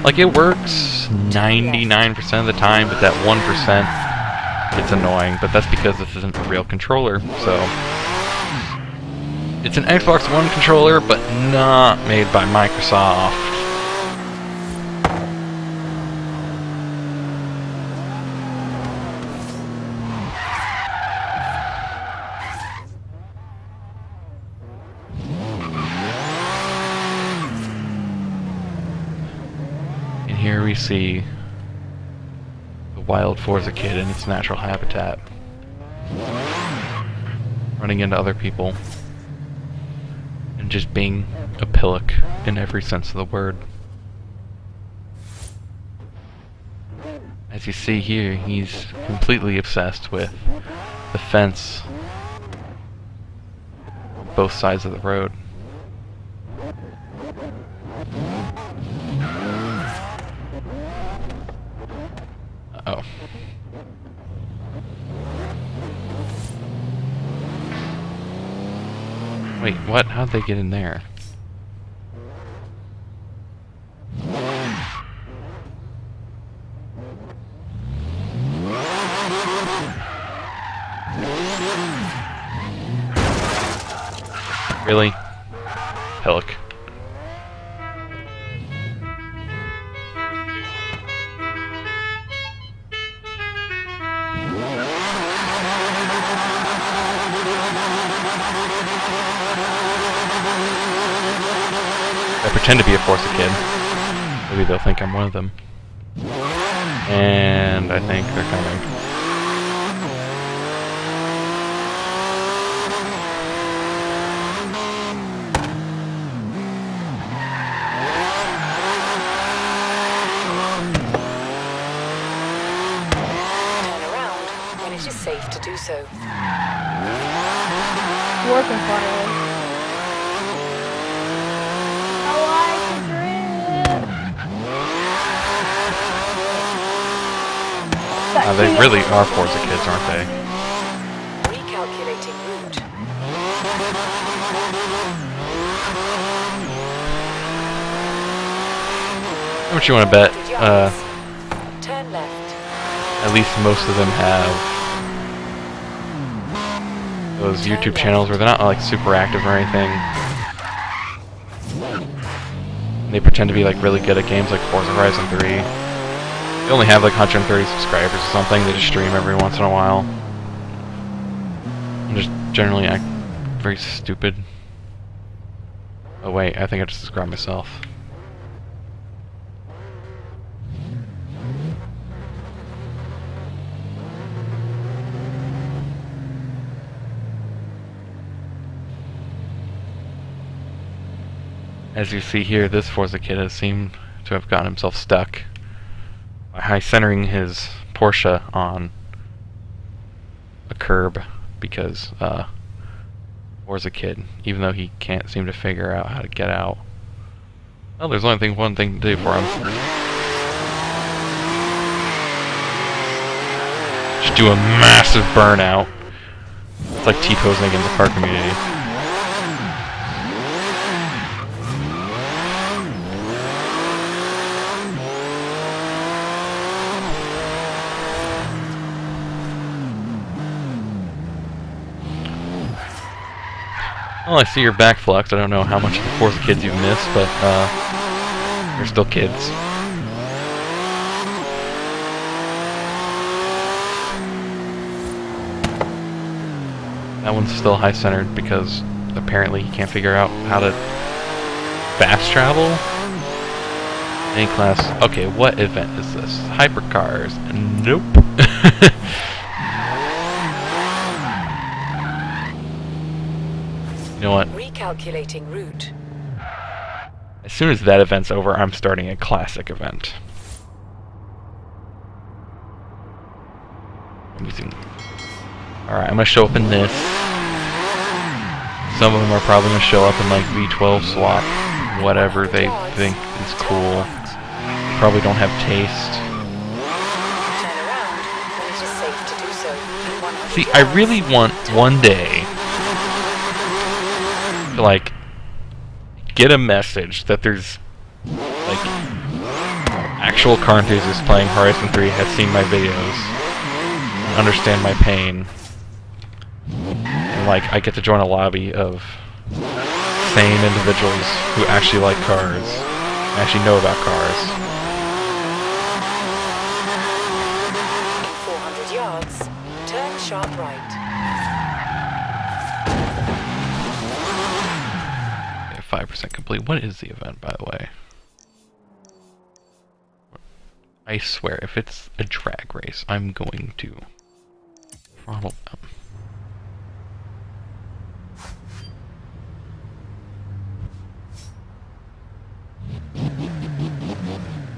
Like, it works 99% of the time, but that 1%, it's annoying. But that's because this isn't a real controller, so... It's an Xbox One controller, but not made by Microsoft. Here we see the wild Forza kid in its natural habitat, running into other people, and just being a pillock in every sense of the word. As you see here, he's completely obsessed with the fence on both sides of the road. Oh. Wait, what? How'd they get in there? Really? Hillock. I pretend to be a Forza kid. Maybe they'll think I'm one of them. And I think they're coming. Turn around when it is safe to do so. Working finally. They really are Forza kids, aren't they? Recalculating route. How much you want to bet? Turn left. At least most of them have those YouTube channels where they're not like super active or anything. They pretend to be like really good at games like Forza Horizon 3. They only have like 130 subscribers or something. They just stream every once in a while. And just generally act very stupid. Oh wait, I think I just described myself. As you see here, this Forza kid has seemed to have gotten himself stuck by high-centering his Porsche on a curb because Forza kid, even though he can't seem to figure out how to get out. Well, there's only one thing to do for him. Just do a massive burnout. It's like T-posing in the car community. Well, I see your back flux. I don't know how much of the Forza kids you've missed, but you're still kids. That one's still high-centered because apparently he can't figure out how to fast travel. Any class. Okay, what event is this? Hypercars. Nope. You know what? Recalculating route. As soon as that event's over, I'm starting a classic event. I'm using... Alright, I'm gonna show up in this. Some of them are probably gonna show up in like V12 swap, whatever they think is cool. Probably don't have taste. Turn around when it is safe to do so. In 100 See, I really want one day to like get a message that there's like actual car enthusiasts playing Horizon 3 has seen my videos and understand my pain, and like I get to join a lobby of sane individuals who actually like cars and actually know about cars. In 400 yards, turn sharp right. 5% complete. What is the event, by the way? I swear, if it's a drag race, I'm going to throttle them.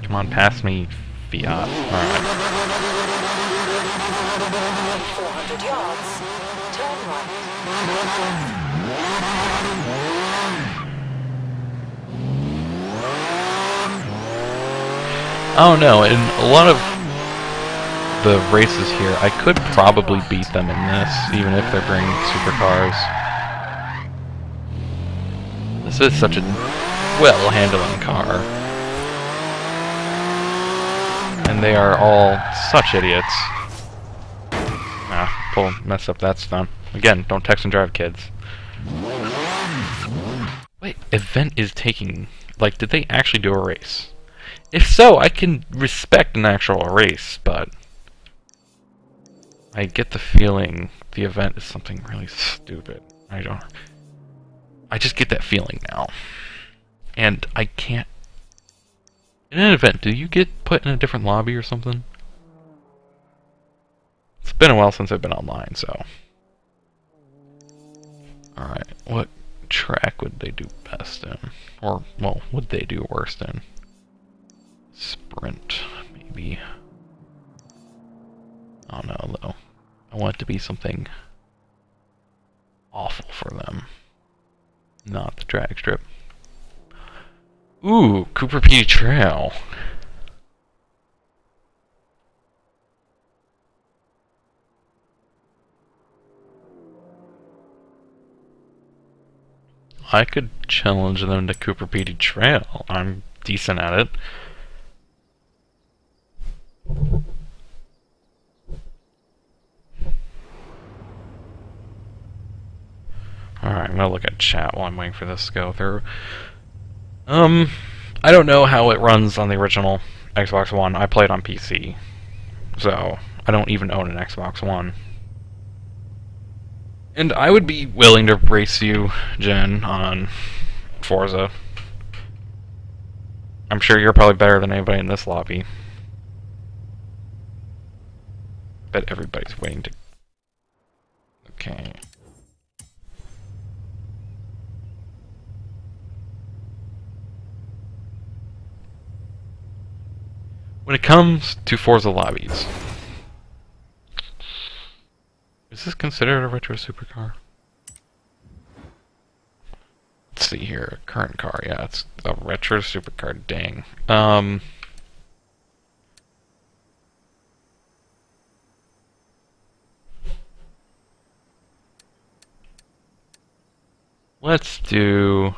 Come on, pass me, Fiat. Alright. 400 yards, turn right. Oh no, in a lot of the races here, I could probably beat them in this, even if they're bringing supercars. This is such a well-handling car. And they are all such idiots. Ah, mess up that stunt. Again, don't text and drive, kids. Wait, event is taking... Like, did they actually do a race? If so, I can respect an actual race, but I get the feeling the event is something really stupid. I just get that feeling now. And I can't... In an event, do you get put in a different lobby or something? It's been a while since I've been online, so... Alright, what track would they do best in? Or, well, would they do worst in? Sprint, maybe. I don't know, though. I want it to be something awful for them. Not the drag strip. Ooh, Cooper P. Trail. I could challenge them to Cooper P. Trail. I'm decent at it. Alright, I'm gonna look at chat while I'm waiting for this to go through. I don't know how it runs on the original Xbox One. I played on PC, so I don't even own an Xbox One. And I would be willing to race you, Jen, on Forza. I'm sure you're probably better than anybody in this lobby. Bet everybody's waiting to... Okay. When it comes to Forza lobbies, is this considered a retro supercar? Let's see here. Current car. Yeah, it's a retro supercar. Dang. Let's do...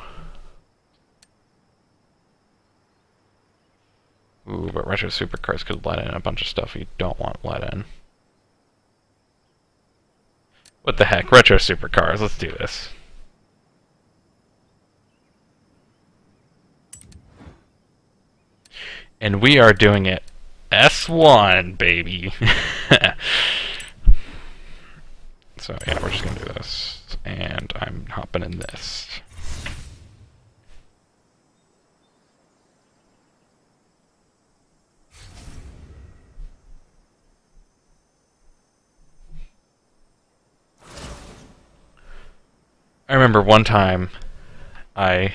Ooh, but retro supercars could let in a bunch of stuff you don't want let in. What the heck? Retro supercars. Let's do this. And we are doing it S1, baby. So, yeah, we're just going to do this. And I'm hopping in this. I remember one time, I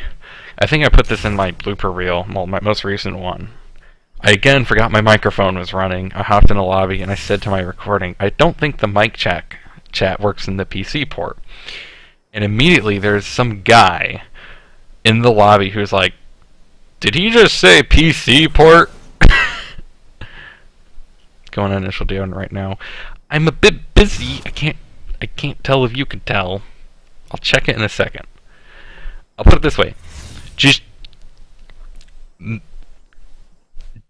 think I put this in my blooper reel, well, my most recent one. I again forgot my microphone was running. I hopped in a lobby and I said to my recording, I don't think the mic chat works in the PC port. And immediately there's some guy in the lobby who's like, did he just say PC port? Going on initial down right now. I'm a bit busy. I can't tell if you can tell. I'll check it in a second. I'll put it this way. Just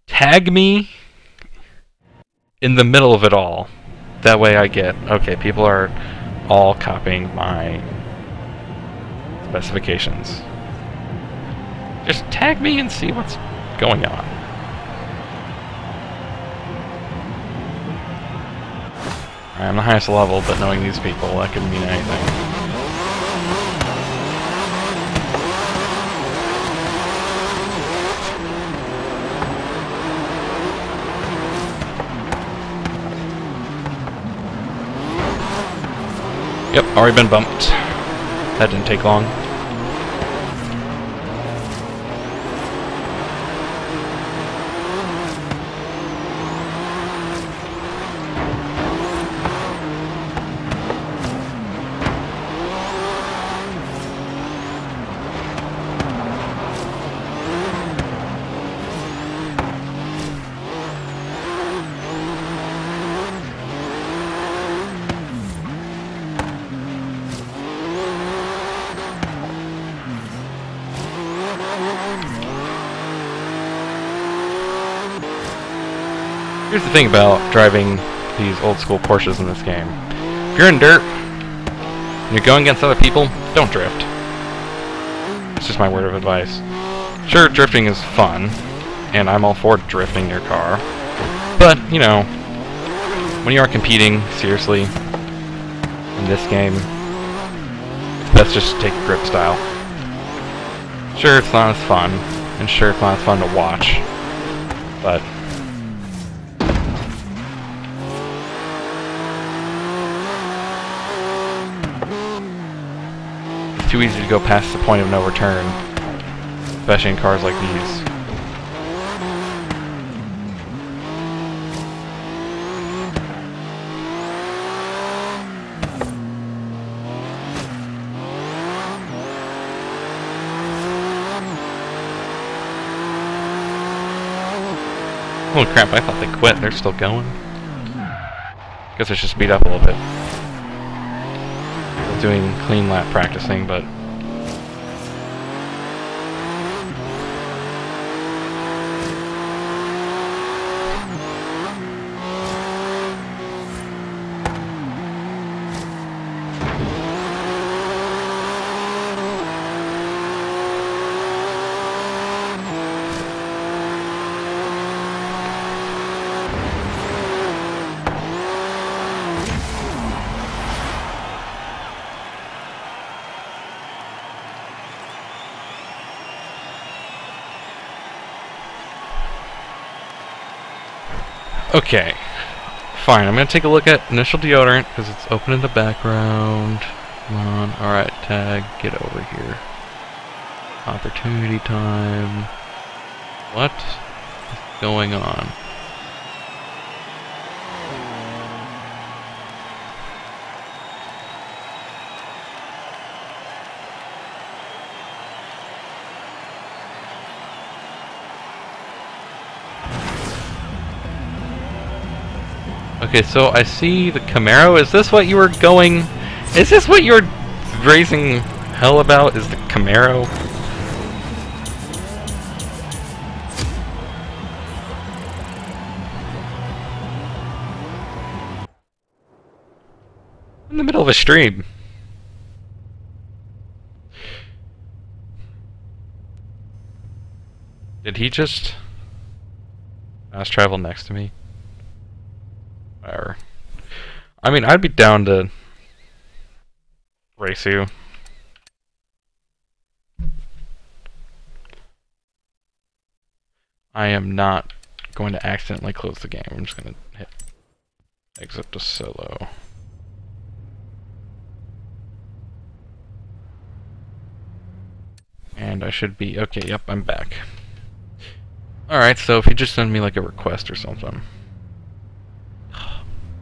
tag me in the middle of it all. That way I get, okay, people are all copying my specifications. Just tag me and see what's going on. I'm the highest level, but knowing these people, that could mean anything. Yep, already been bumped. That didn't take long. Here's the thing about driving these old school Porsches in this game. If you're in dirt, and you're going against other people, don't drift. It's just my word of advice. Sure, drifting is fun, and I'm all for drifting your car, but, you know, when you are competing seriously in this game, it's best just to take grip style. Sure, it's not as fun, and sure, it's not as fun to watch, but it's too easy to go past the point of no return, especially in cars like these. Holy crap, I thought they quit. They're still going. Guess I should speed up a little bit. Doing clean lap practicing, but Okay. Fine, I'm gonna take a look at initial deodorant because it's open in the background. Come on. Alright, tag, get over here. Opportunity time. What is going on? Okay, so I see the Camaro. Is this what you were going... Is this what you were raising hell about? Is the Camaro? In the middle of a stream. Did he just fast travel next to me? Whatever. I mean, I'd be down to race you. I am not going to accidentally close the game. I'm just going to hit exit to solo. And I should be... Okay, yep, I'm back. Alright, so if you just send me like a request or something.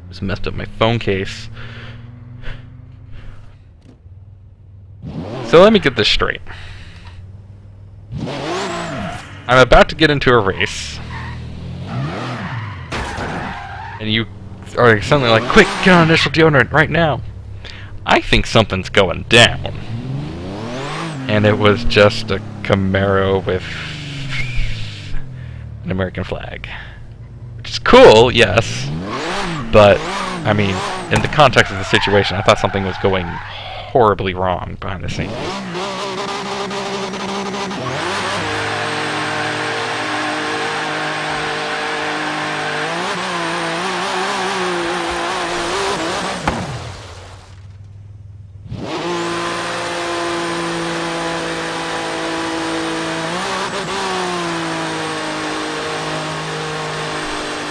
Just messed up my phone case. So let me get this straight. I'm about to get into a race. And you are suddenly like, quick, get on initial deodorant right now. I think something's going down. And it was just a Camaro with an American flag. Which is cool, yes. But, I mean, in the context of the situation, I thought something was going horribly wrong behind the scenes.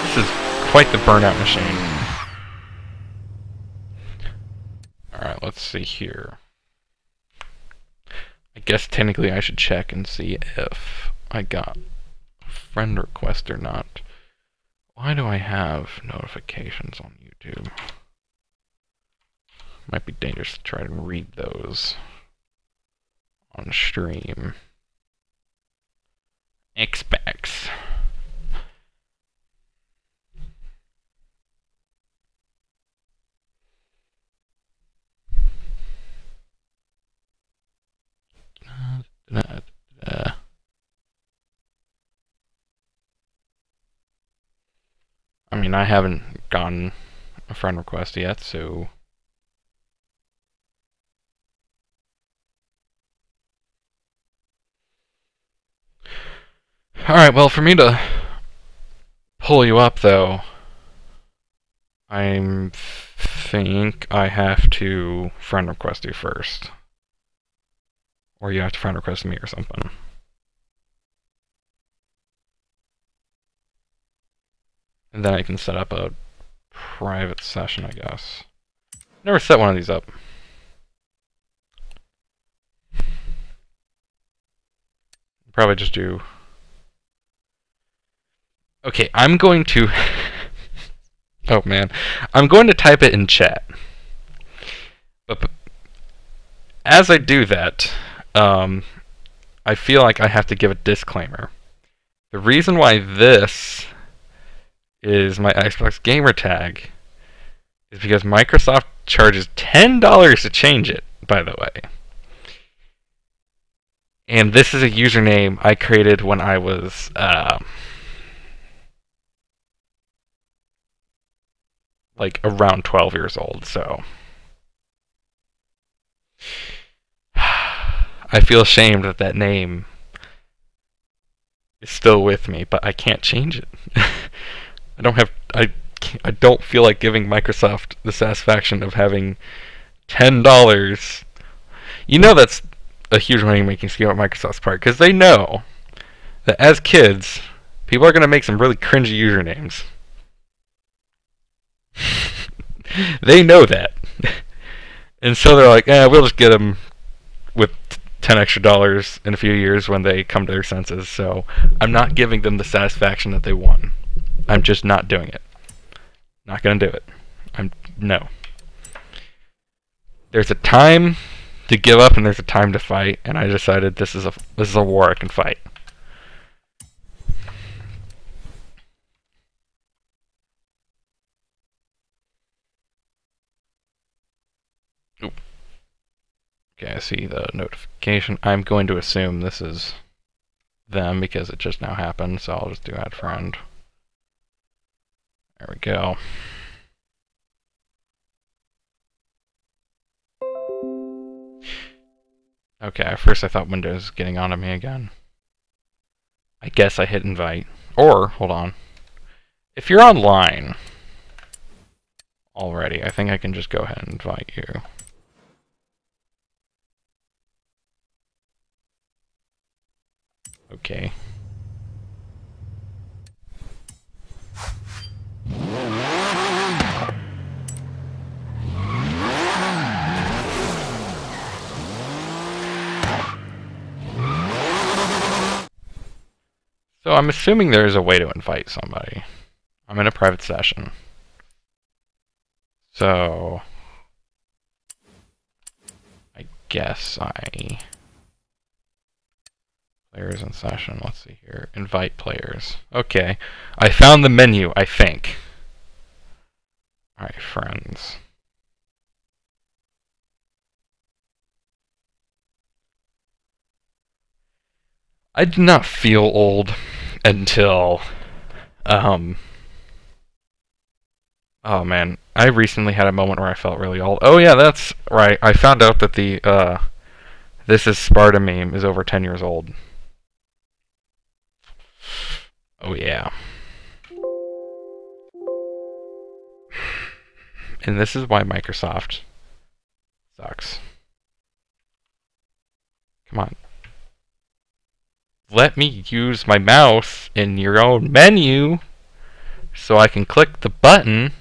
This is quite the burnout machine. Alright, let's see here. I guess technically I should check and see if I got a friend request or not. Why do I have notifications on YouTube? Might be dangerous to try to read those on stream. Xbox. I mean, I haven't gotten a friend request yet, so... Alright, well, for me to pull you up, though, I think I have to friend request you first. Or you have to friend request me or something. And then I can set up a private session, I guess. Never set one of these up. Probably just do... Okay, I'm going to... Oh man. I'm going to type it in chat. But as I do that, I feel like I have to give a disclaimer. The reason why this is my Xbox gamer tag is because Microsoft charges $10 to change it, by the way. And this is a username I created when I was like around 12 years old, so I feel ashamed that that name is still with me, but I can't change it. I don't feel like giving Microsoft the satisfaction of having $10. You know that's a huge money-making scheme on Microsoft's part, because they know that as kids, people are going to make some really cringy usernames. They know that. And so they're like, we'll just get them with $10 extra in a few years when they come to their senses. So I'm not giving them the satisfaction that they won. I'm just not doing it. Not gonna do it. No. There's a time to give up and there's a time to fight, and I decided this is a war I can fight. Oop. Okay, I see the notification. I'm going to assume this is them because it just now happened, so I'll just do add friend. There we go. Okay, at first I thought Windows was getting onto me again. I guess I hit invite. Or, hold on. If you're online already, I think I can just go ahead and invite you. Okay. So I'm assuming there's a way to invite somebody. I'm in a private session. So I guess players in session, let's see here. Invite players. Okay. I found the menu, I think. Alright, friends. I did not feel old until, oh man, I recently had a moment where I felt really old. Oh yeah, that's right. I found out that the, This is Sparta meme is over 10 years old. Oh yeah. And this is why Microsoft sucks. Come on. Let me use my mouse in your own menu so I can click the button.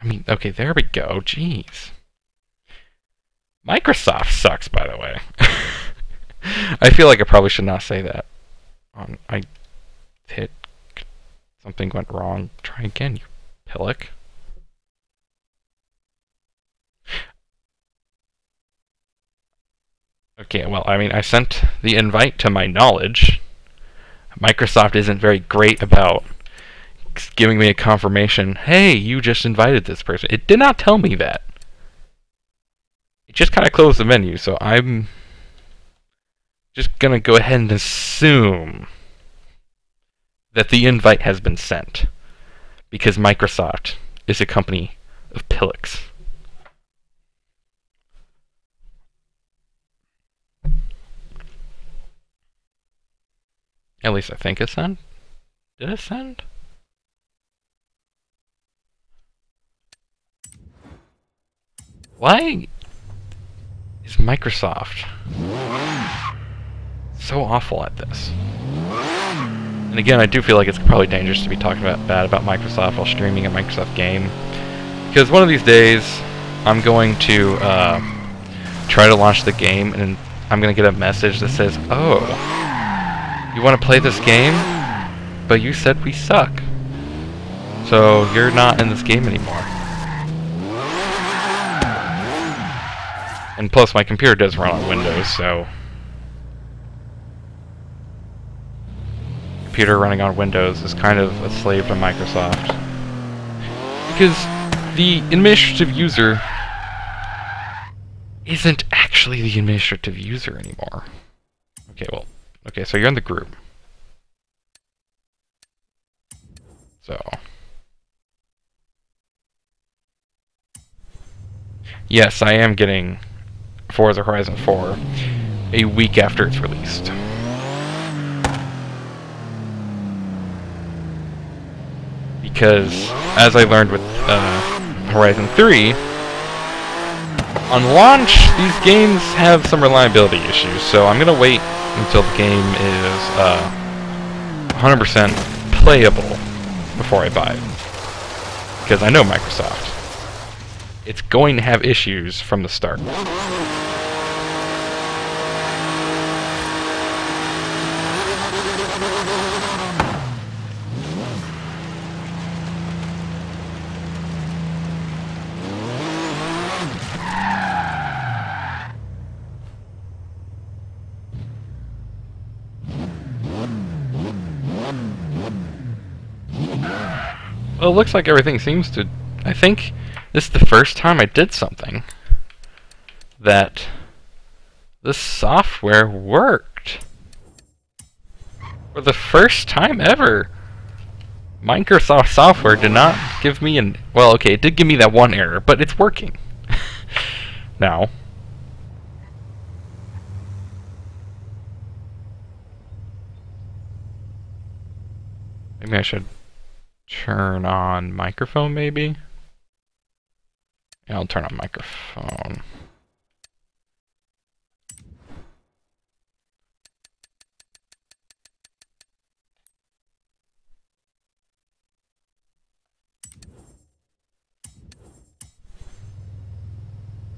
I mean, okay, there we go. Jeez. Microsoft sucks, by the way. I feel like I probably should not say that. I hit... Something went wrong. Try again, you pillock. Okay, well, I mean, I sent the invite to my knowledge. Microsoft isn't very great about giving me a confirmation. Hey, you just invited this person. It did not tell me that. It just kind of closed the menu, so I'm just going to go ahead and assume that the invite has been sent. Because Microsoft is a company of pillocks. At least I think it sent. Did it send? Why is Microsoft so awful at this? And again, I do feel like it's probably dangerous to be talking bad about Microsoft while streaming a Microsoft game. Because one of these days, I'm going to try to launch the game and I'm going to get a message that says, oh, you want to play this game? But you said we suck. So you're not in this game anymore. And plus my computer does run on Windows, so... Computer running on Windows is kind of a slave to Microsoft. Because the administrative user isn't actually the administrative user anymore. Okay, well... Okay, so you're in the group. So... Yes, I am getting Forza Horizon 4 a week after it's released. Because, as I learned with Horizon 3, on launch, these games have some reliability issues, so I'm gonna wait until the game is 100% playable before I buy it. because I know Microsoft. It's going to have issues from the start. Well, it looks like everything seems to... I think this is the first time I did something that the software worked. For the first time ever. Microsoft software did not give me an... Well, okay, it did give me that one error, but it's working. Now. Maybe I should turn on microphone, maybe? Yeah, I'll turn on microphone.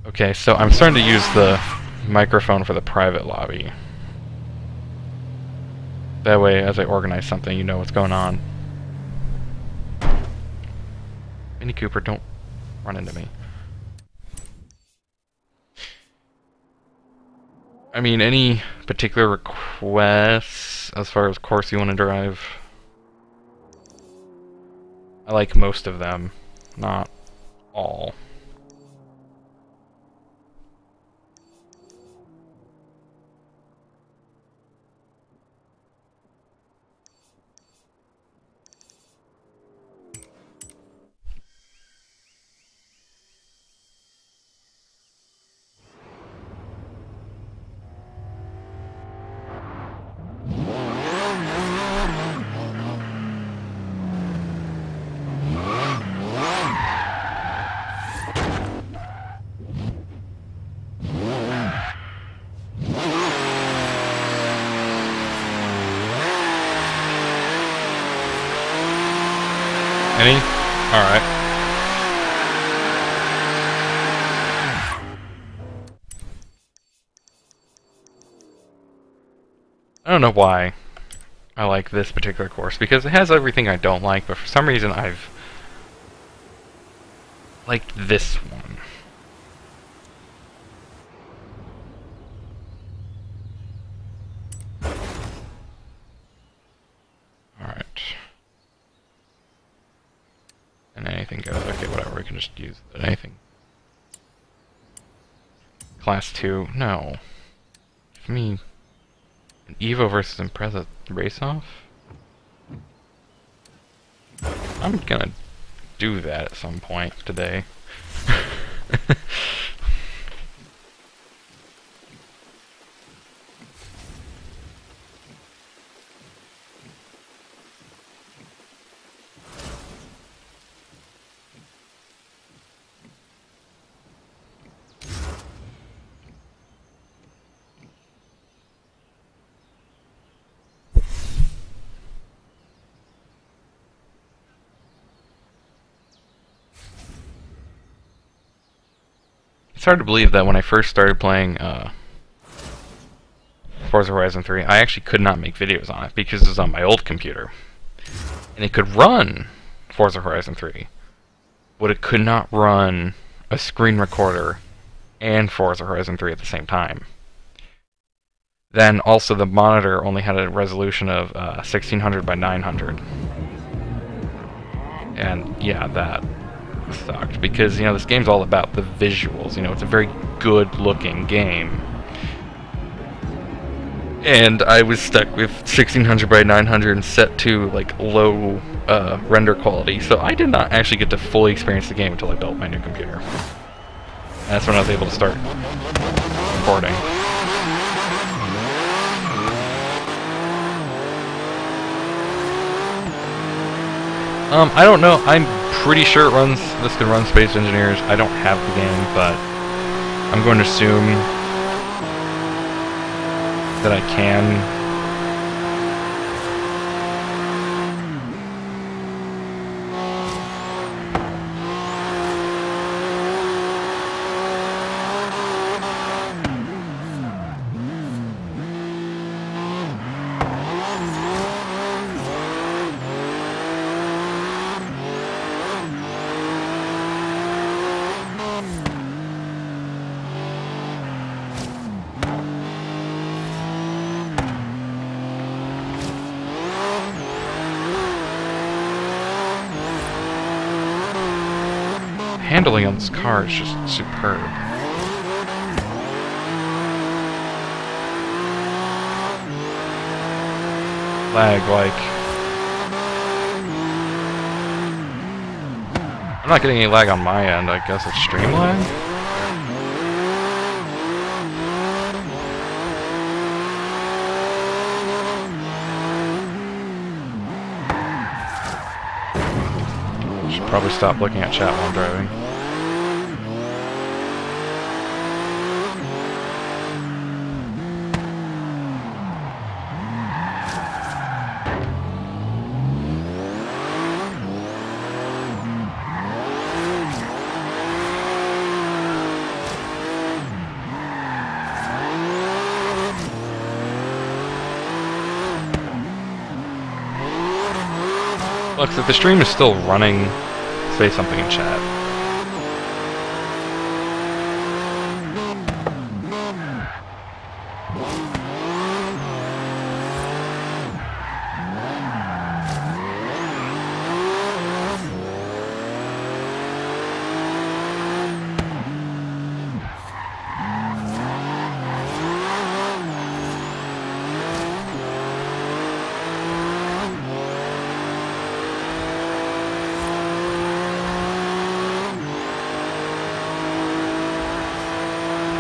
Okay, so I'm starting to use the microphone for the private lobby. That way, as I organize something, you know what's going on. Mini Cooper, don't run into me. I mean, any particular requests as far as course you want to drive? I like most of them, not all. Any? Alright. I don't know why I like this particular course, because it has everything I don't like, but for some reason I've liked this one. Alright. And anything goes. Okay, whatever, we can just use anything. Class 2, no. Give me an Evo versus Impreza race-off? I'm gonna do that at some point today. It's hard to believe that when I first started playing Forza Horizon 3, I actually could not make videos on it because it was on my old computer. And it could run Forza Horizon 3, but it could not run a screen recorder and Forza Horizon 3 at the same time. Then also the monitor only had a resolution of 1600 by 900. And yeah, that sucked, because, you know, this game's all about the visuals. You know, it's a very good looking game, and I was stuck with 1600 by 900 and set to like low render quality, so I did not actually get to fully experience the game until I built my new computer. And that's when I was able to start recording. I don't know. I'm pretty sure it runs. This can run Space Engineers. I don't have the game, but I'm going to assume that I can. handling on this car is just superb. Lag, like... I'm not getting any lag on my end, I guess it's stream lag? Should probably stop looking at chat while I'm driving. Look, if the stream is still running, say something in chat.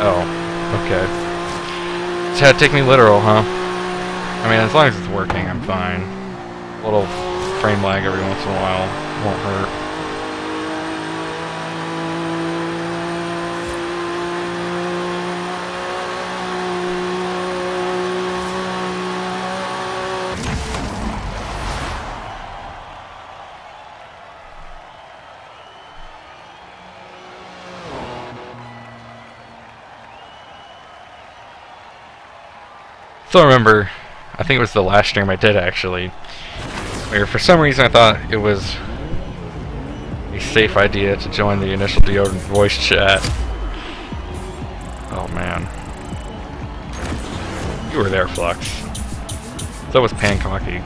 Oh, okay. Just had to take me literal, huh? I mean, as long as it's working, I'm fine. A little frame lag every once in a while won't hurt. So I remember, I think it was the last stream I did actually, where for some reason I thought it was a safe idea to join the initial deodorant voice chat. Oh man. You were there, Flux. So was Pancocky.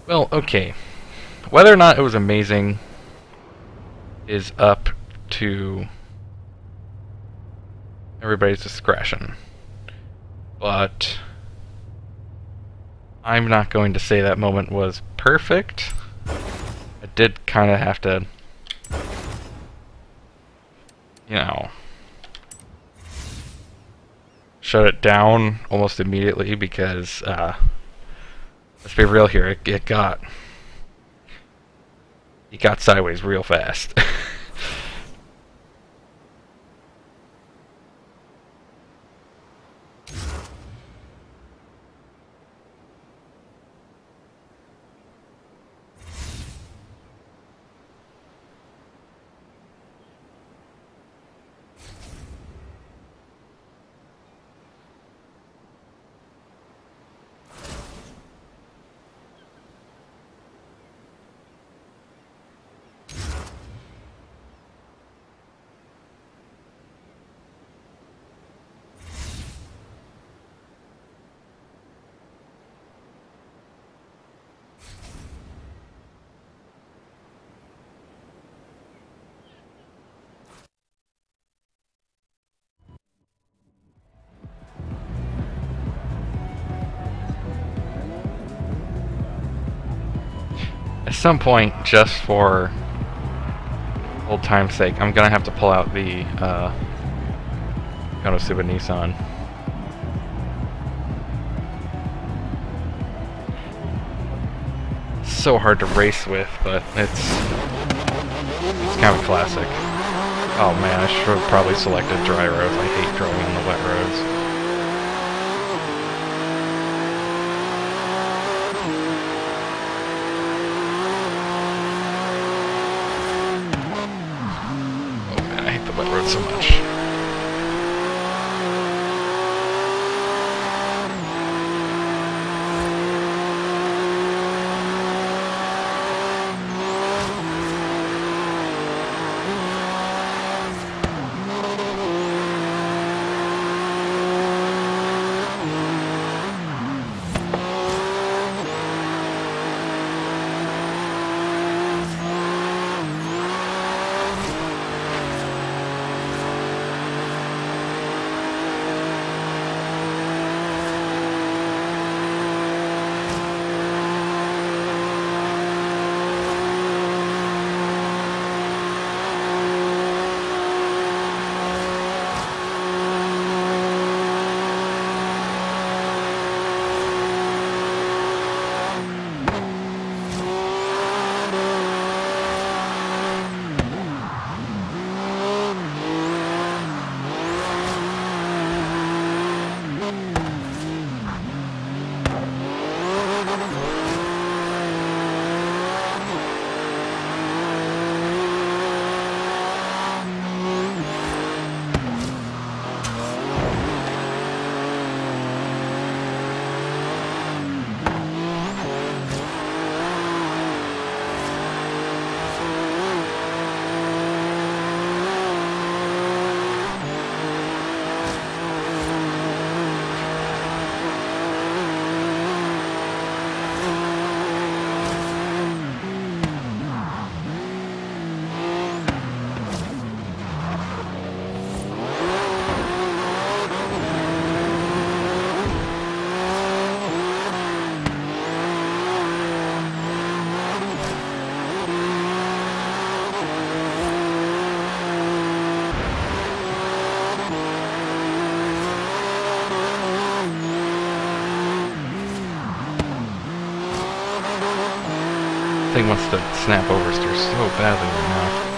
Well, okay. Whether or not it was amazing is up to everybody's discretion. But I'm not going to say that moment was perfect. I did kind of have to, you know, shut it down almost immediately because, let's be real here, it got sideways real fast. At some point, just for old time's sake, I'm gonna have to pull out the Konosuba Nissan. So hard to race with, but it's kind of a classic. Oh man, I should have probably selected dry roads. I hate driving on the wet roads. So much. thing wants to snap oversteer so badly right now.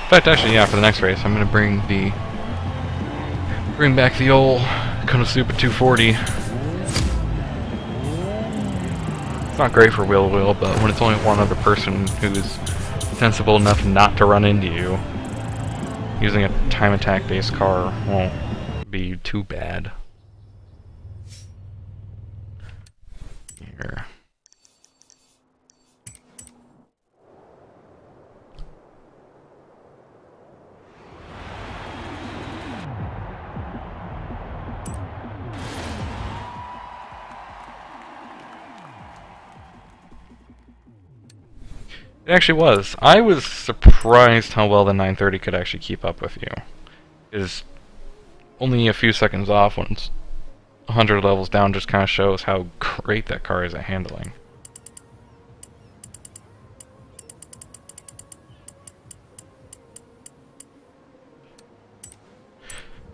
In fact, actually, yeah, for the next race, I'm gonna bring back the old Konosuba 240. It's not great for wheel, but when it's only one other person who's sensible enough not to run into you, using a time attack based car won't be too bad. Here. It actually was. I was surprised how well the 930 could actually keep up with you. Is only a few seconds off when it's 100 levels down just kind of shows how great that car is at handling.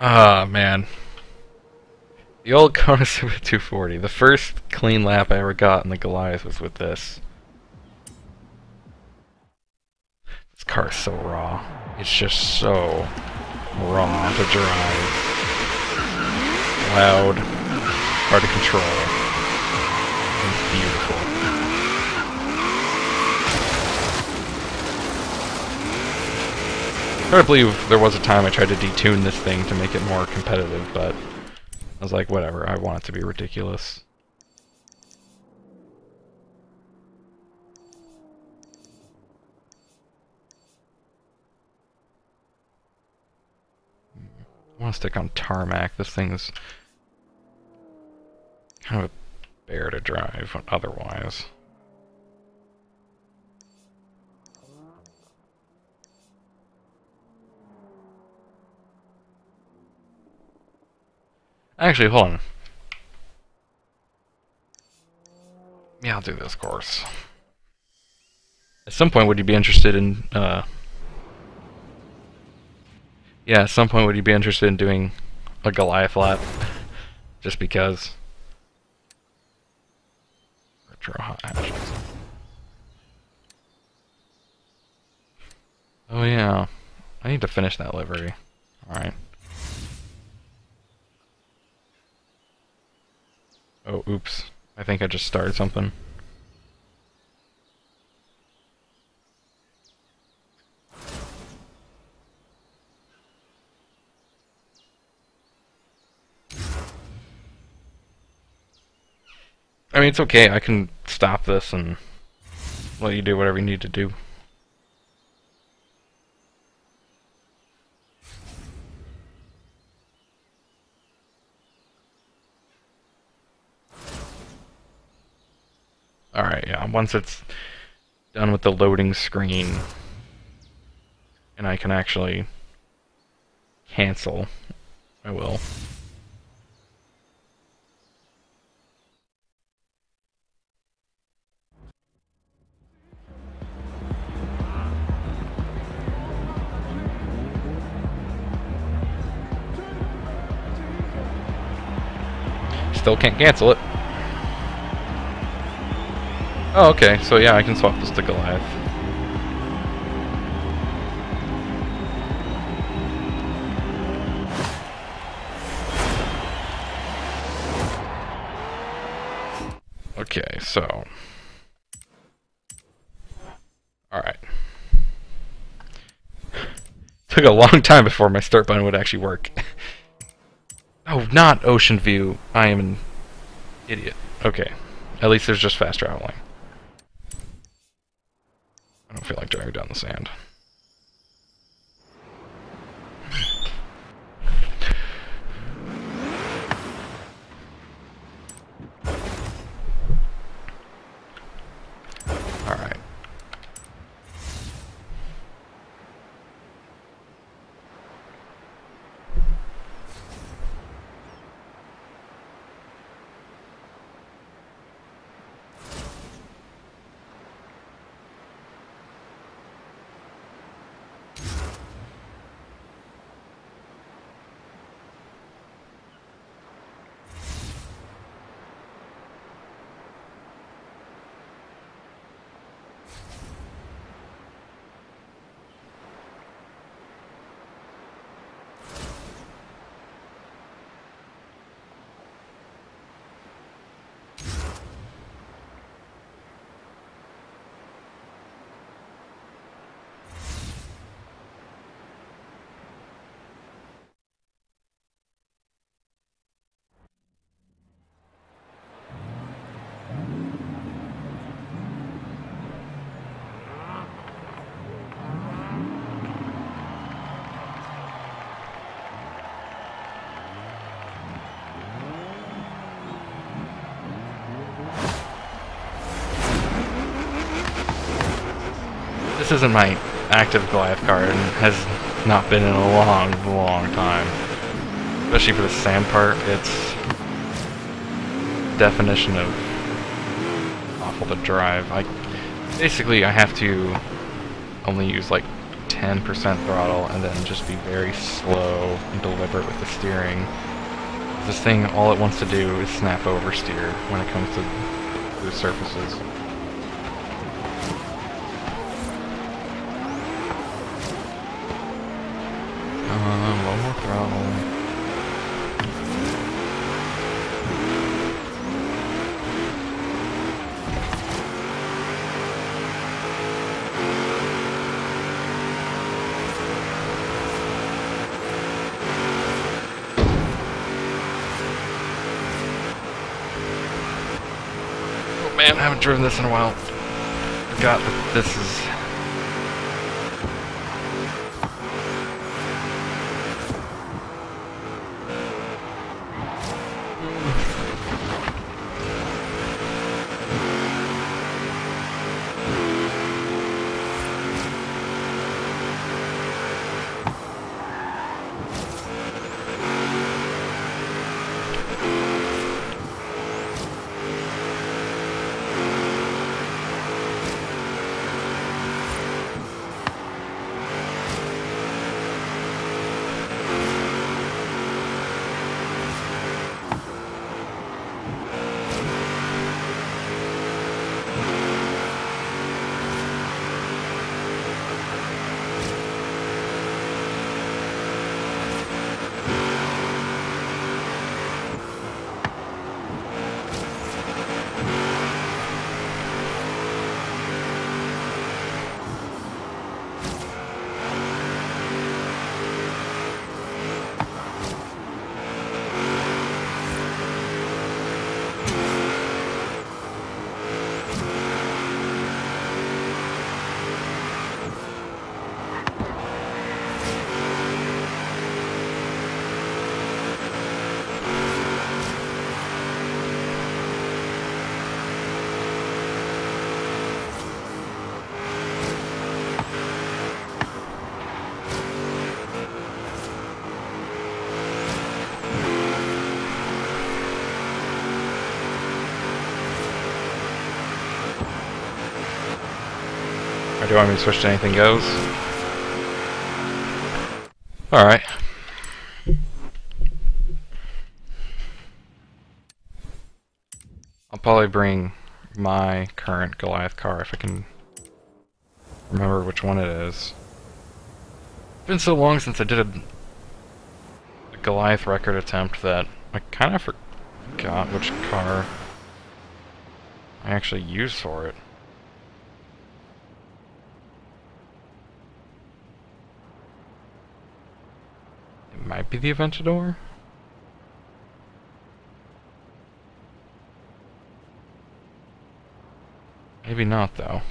Ah, man. The old Konosuba 240. The first clean lap I ever got in the Goliath was with this. This car is so raw. It's just so raw to drive. Loud, hard to control, and beautiful. Hard to believe there was a time I tried to detune this thing to make it more competitive, but I was like, whatever, I want it to be ridiculous. I want to stick on tarmac. This thing is kind of a bear to drive otherwise. Actually, hold on. Yeah, I'll do this course. At some point, would you be interested in, yeah, at some point would you be interested in doing a Goliath lap? Just because. Retro hot hatches. Oh yeah. I need to finish that livery. Alright. Oh, oops. I think I just started something. I mean, it's okay. I can stop this and let you do whatever you need to do. Alright, yeah, once it's done with the loading screen and I can actually cancel, I will. Still can't cancel it. Oh, okay, so yeah, I can swap this to Goliath. Okay, so... Alright. Took a long time before my start button would actually work. Oh, not Ocean View. I am an idiot. Okay. At least there's just fast traveling. I don't feel like driving down the sand. This isn't my active Goliath car and has not been in a long, long time. Especially for the sand part, it's definition of awful to drive. Basically I have to only use like 10% throttle and then just be very slow and deliberate with the steering. This thing, all it wants to do is snap oversteer when it comes to those surfaces. One more throttle. Man, I haven't driven this in a while. Forgot that this is... Or do you want me to switch to anything goes? Alright. I'll probably bring my current Goliath car if I can remember which one it is. It's been so long since I did a Goliath record attempt that I kind of forgot which car I actually used for it. It might be the Aventador? Maybe not, though.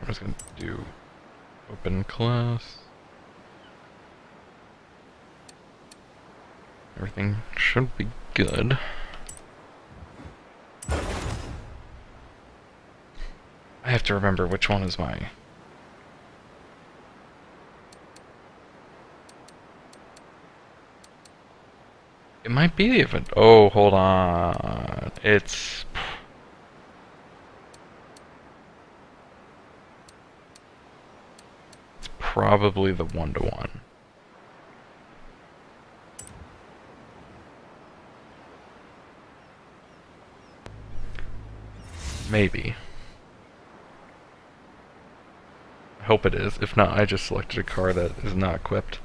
I'm just gonna do open class. Everything should be good. I have to remember which one is my... It might be the event. Oh, hold on. It's probably the 1-to-1. Maybe. I hope it is. If not, I just selected a car that is not equipped.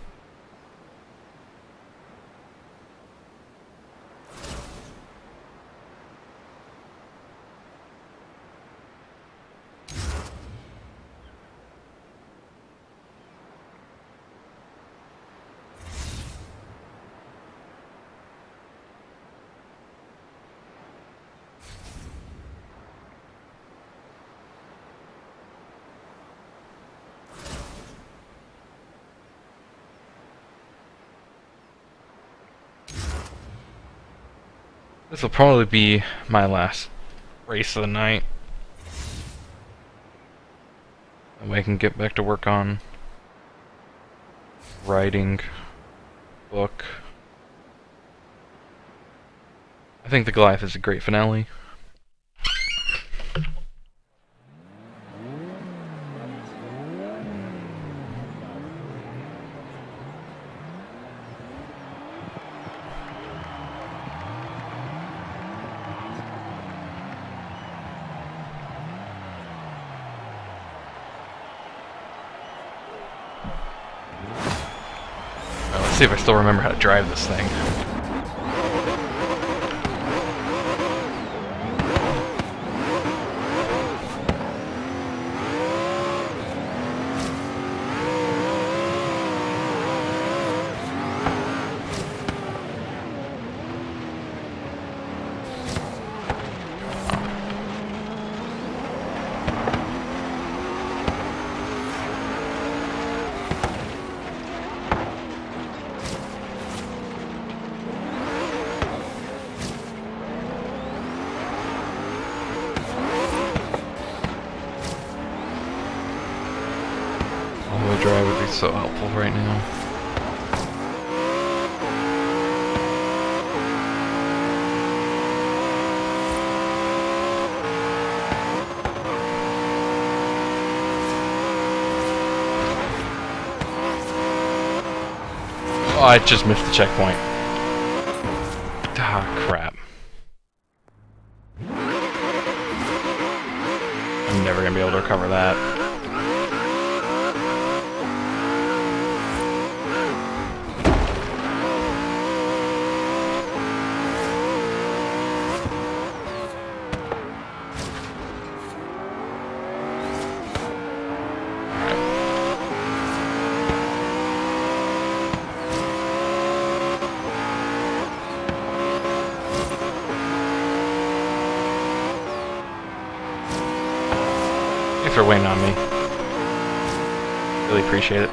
This will probably be my last race of the night. That way I can get back to work on writing, book. I think the Goliath is a great finale. Well, let's see if I still remember how to drive this thing. All-wheel drive would be so helpful right now. Oh, I just missed the checkpoint. Ah, crap. I'm never gonna be able to recover that. Thanks for waiting on me. Really appreciate it.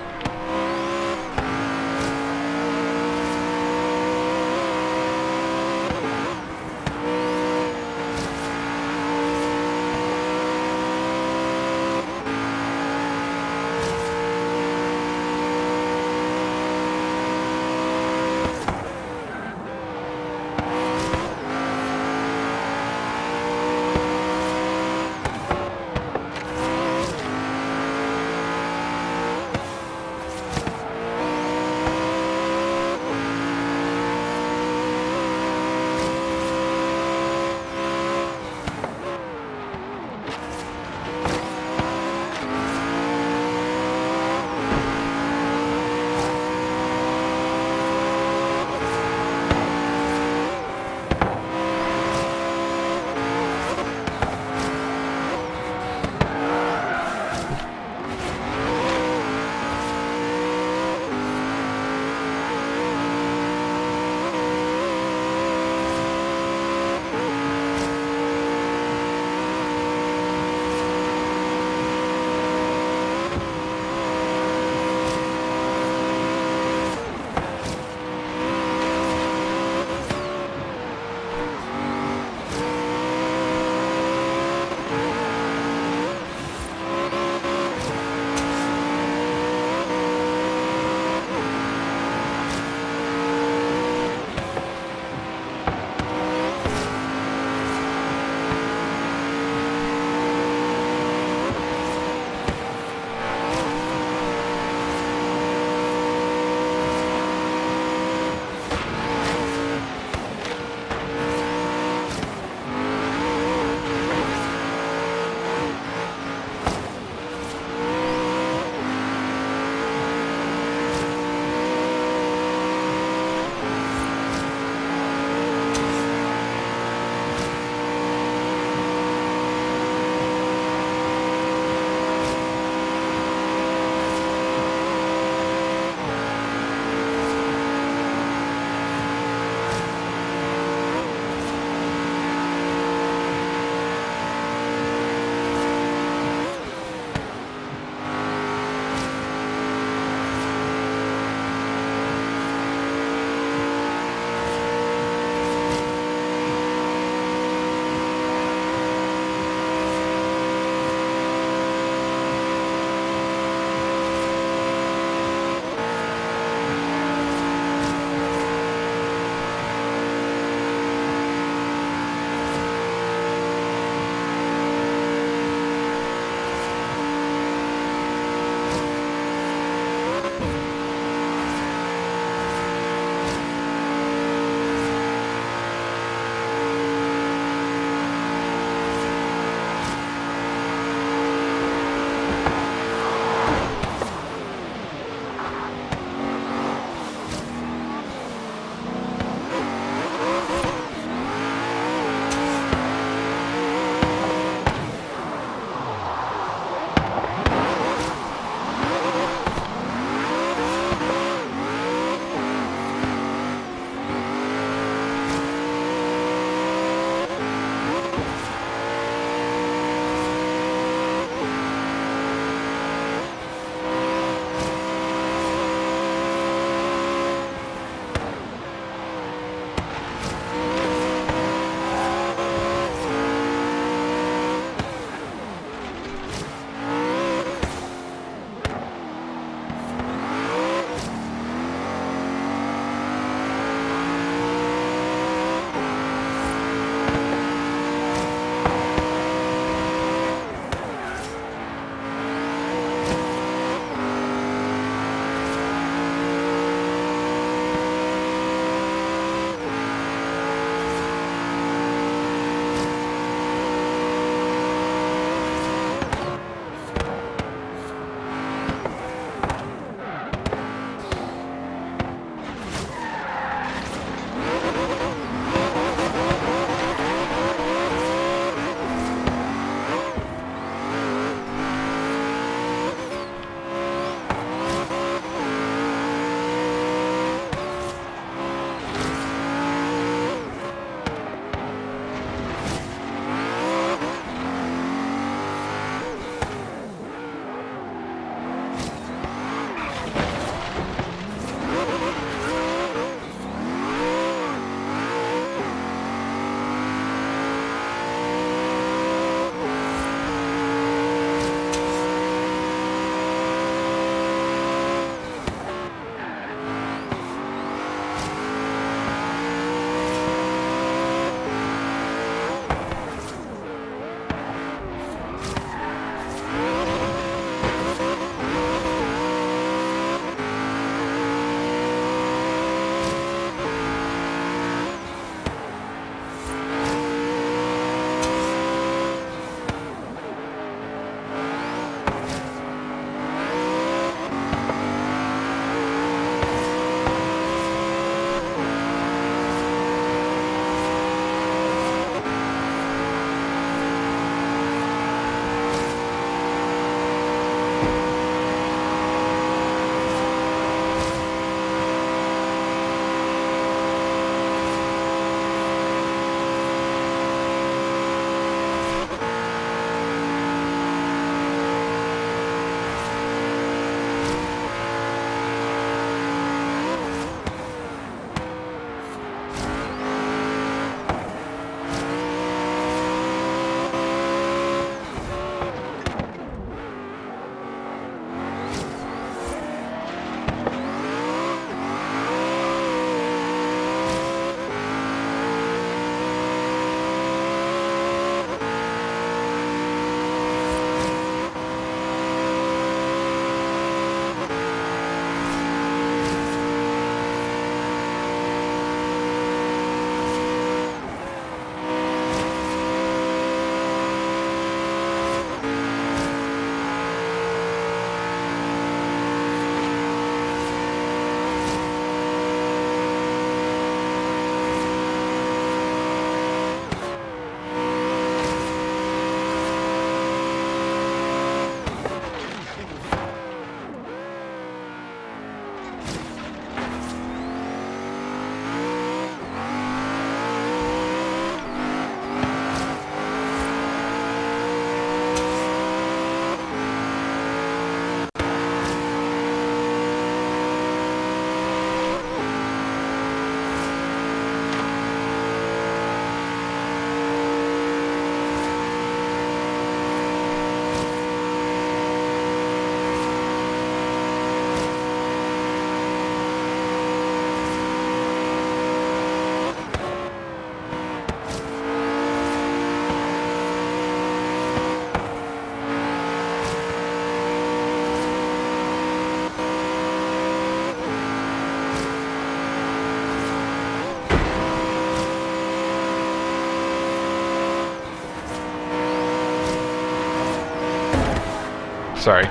sorry.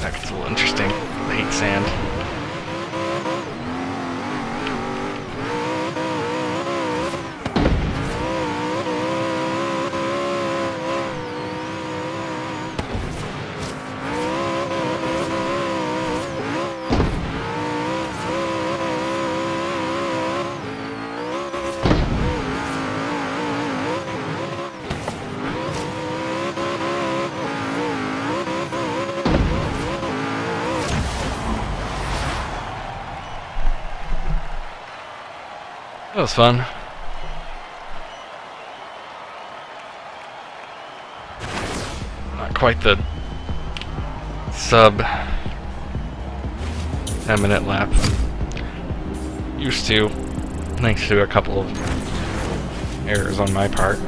That gets a little interesting. I hate sand. That was fun. Not quite the sub 10-minute lap I'm used to, thanks to a couple of errors on my part.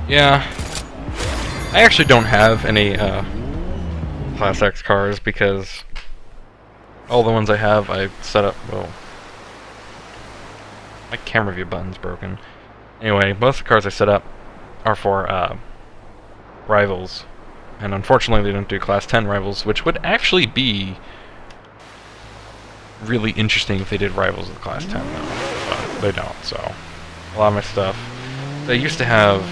Yeah, I actually don't have any Class X cars because all the ones I have I set up, well, my camera view button's broken. Anyway, most of the cars I set up are for rivals, and unfortunately they don't do Class 10 rivals, which would actually be really interesting if they did rivals with Class 10 though, but they don't, so a lot of my stuff, they used to have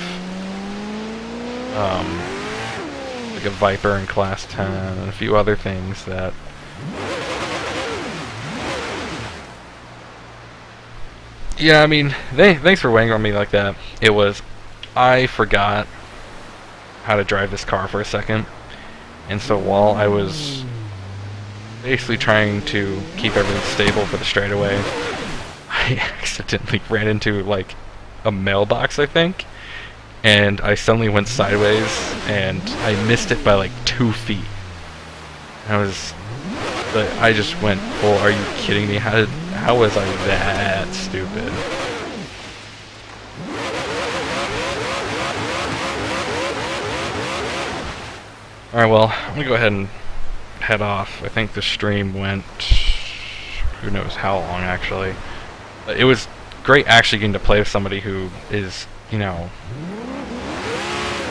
like a Viper in Class 10 and a few other things that yeah, I mean, thanks for weighing on me like that. It was, I forgot how to drive this car for a second, and so while I was basically trying to keep everything stable for the straightaway, I accidentally ran into like a mailbox, I think, and I suddenly went sideways, and I missed it by like 2 feet. I just went, "Oh, are you kidding me? How was I that stupid?" All right, well, I'm gonna go ahead and head off. I think the stream went, who knows how long actually. But it was great actually getting to play with somebody who is, you know,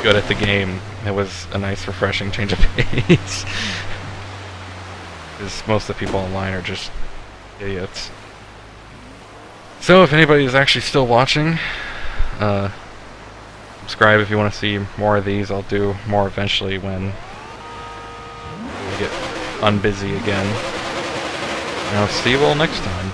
good at the game. It was a nice, refreshing change of pace. Because most of the people online are just idiots. So if anybody is actually still watching, subscribe if you want to see more of these. I'll do more eventually when we get unbusy again. And I'll see you all next time.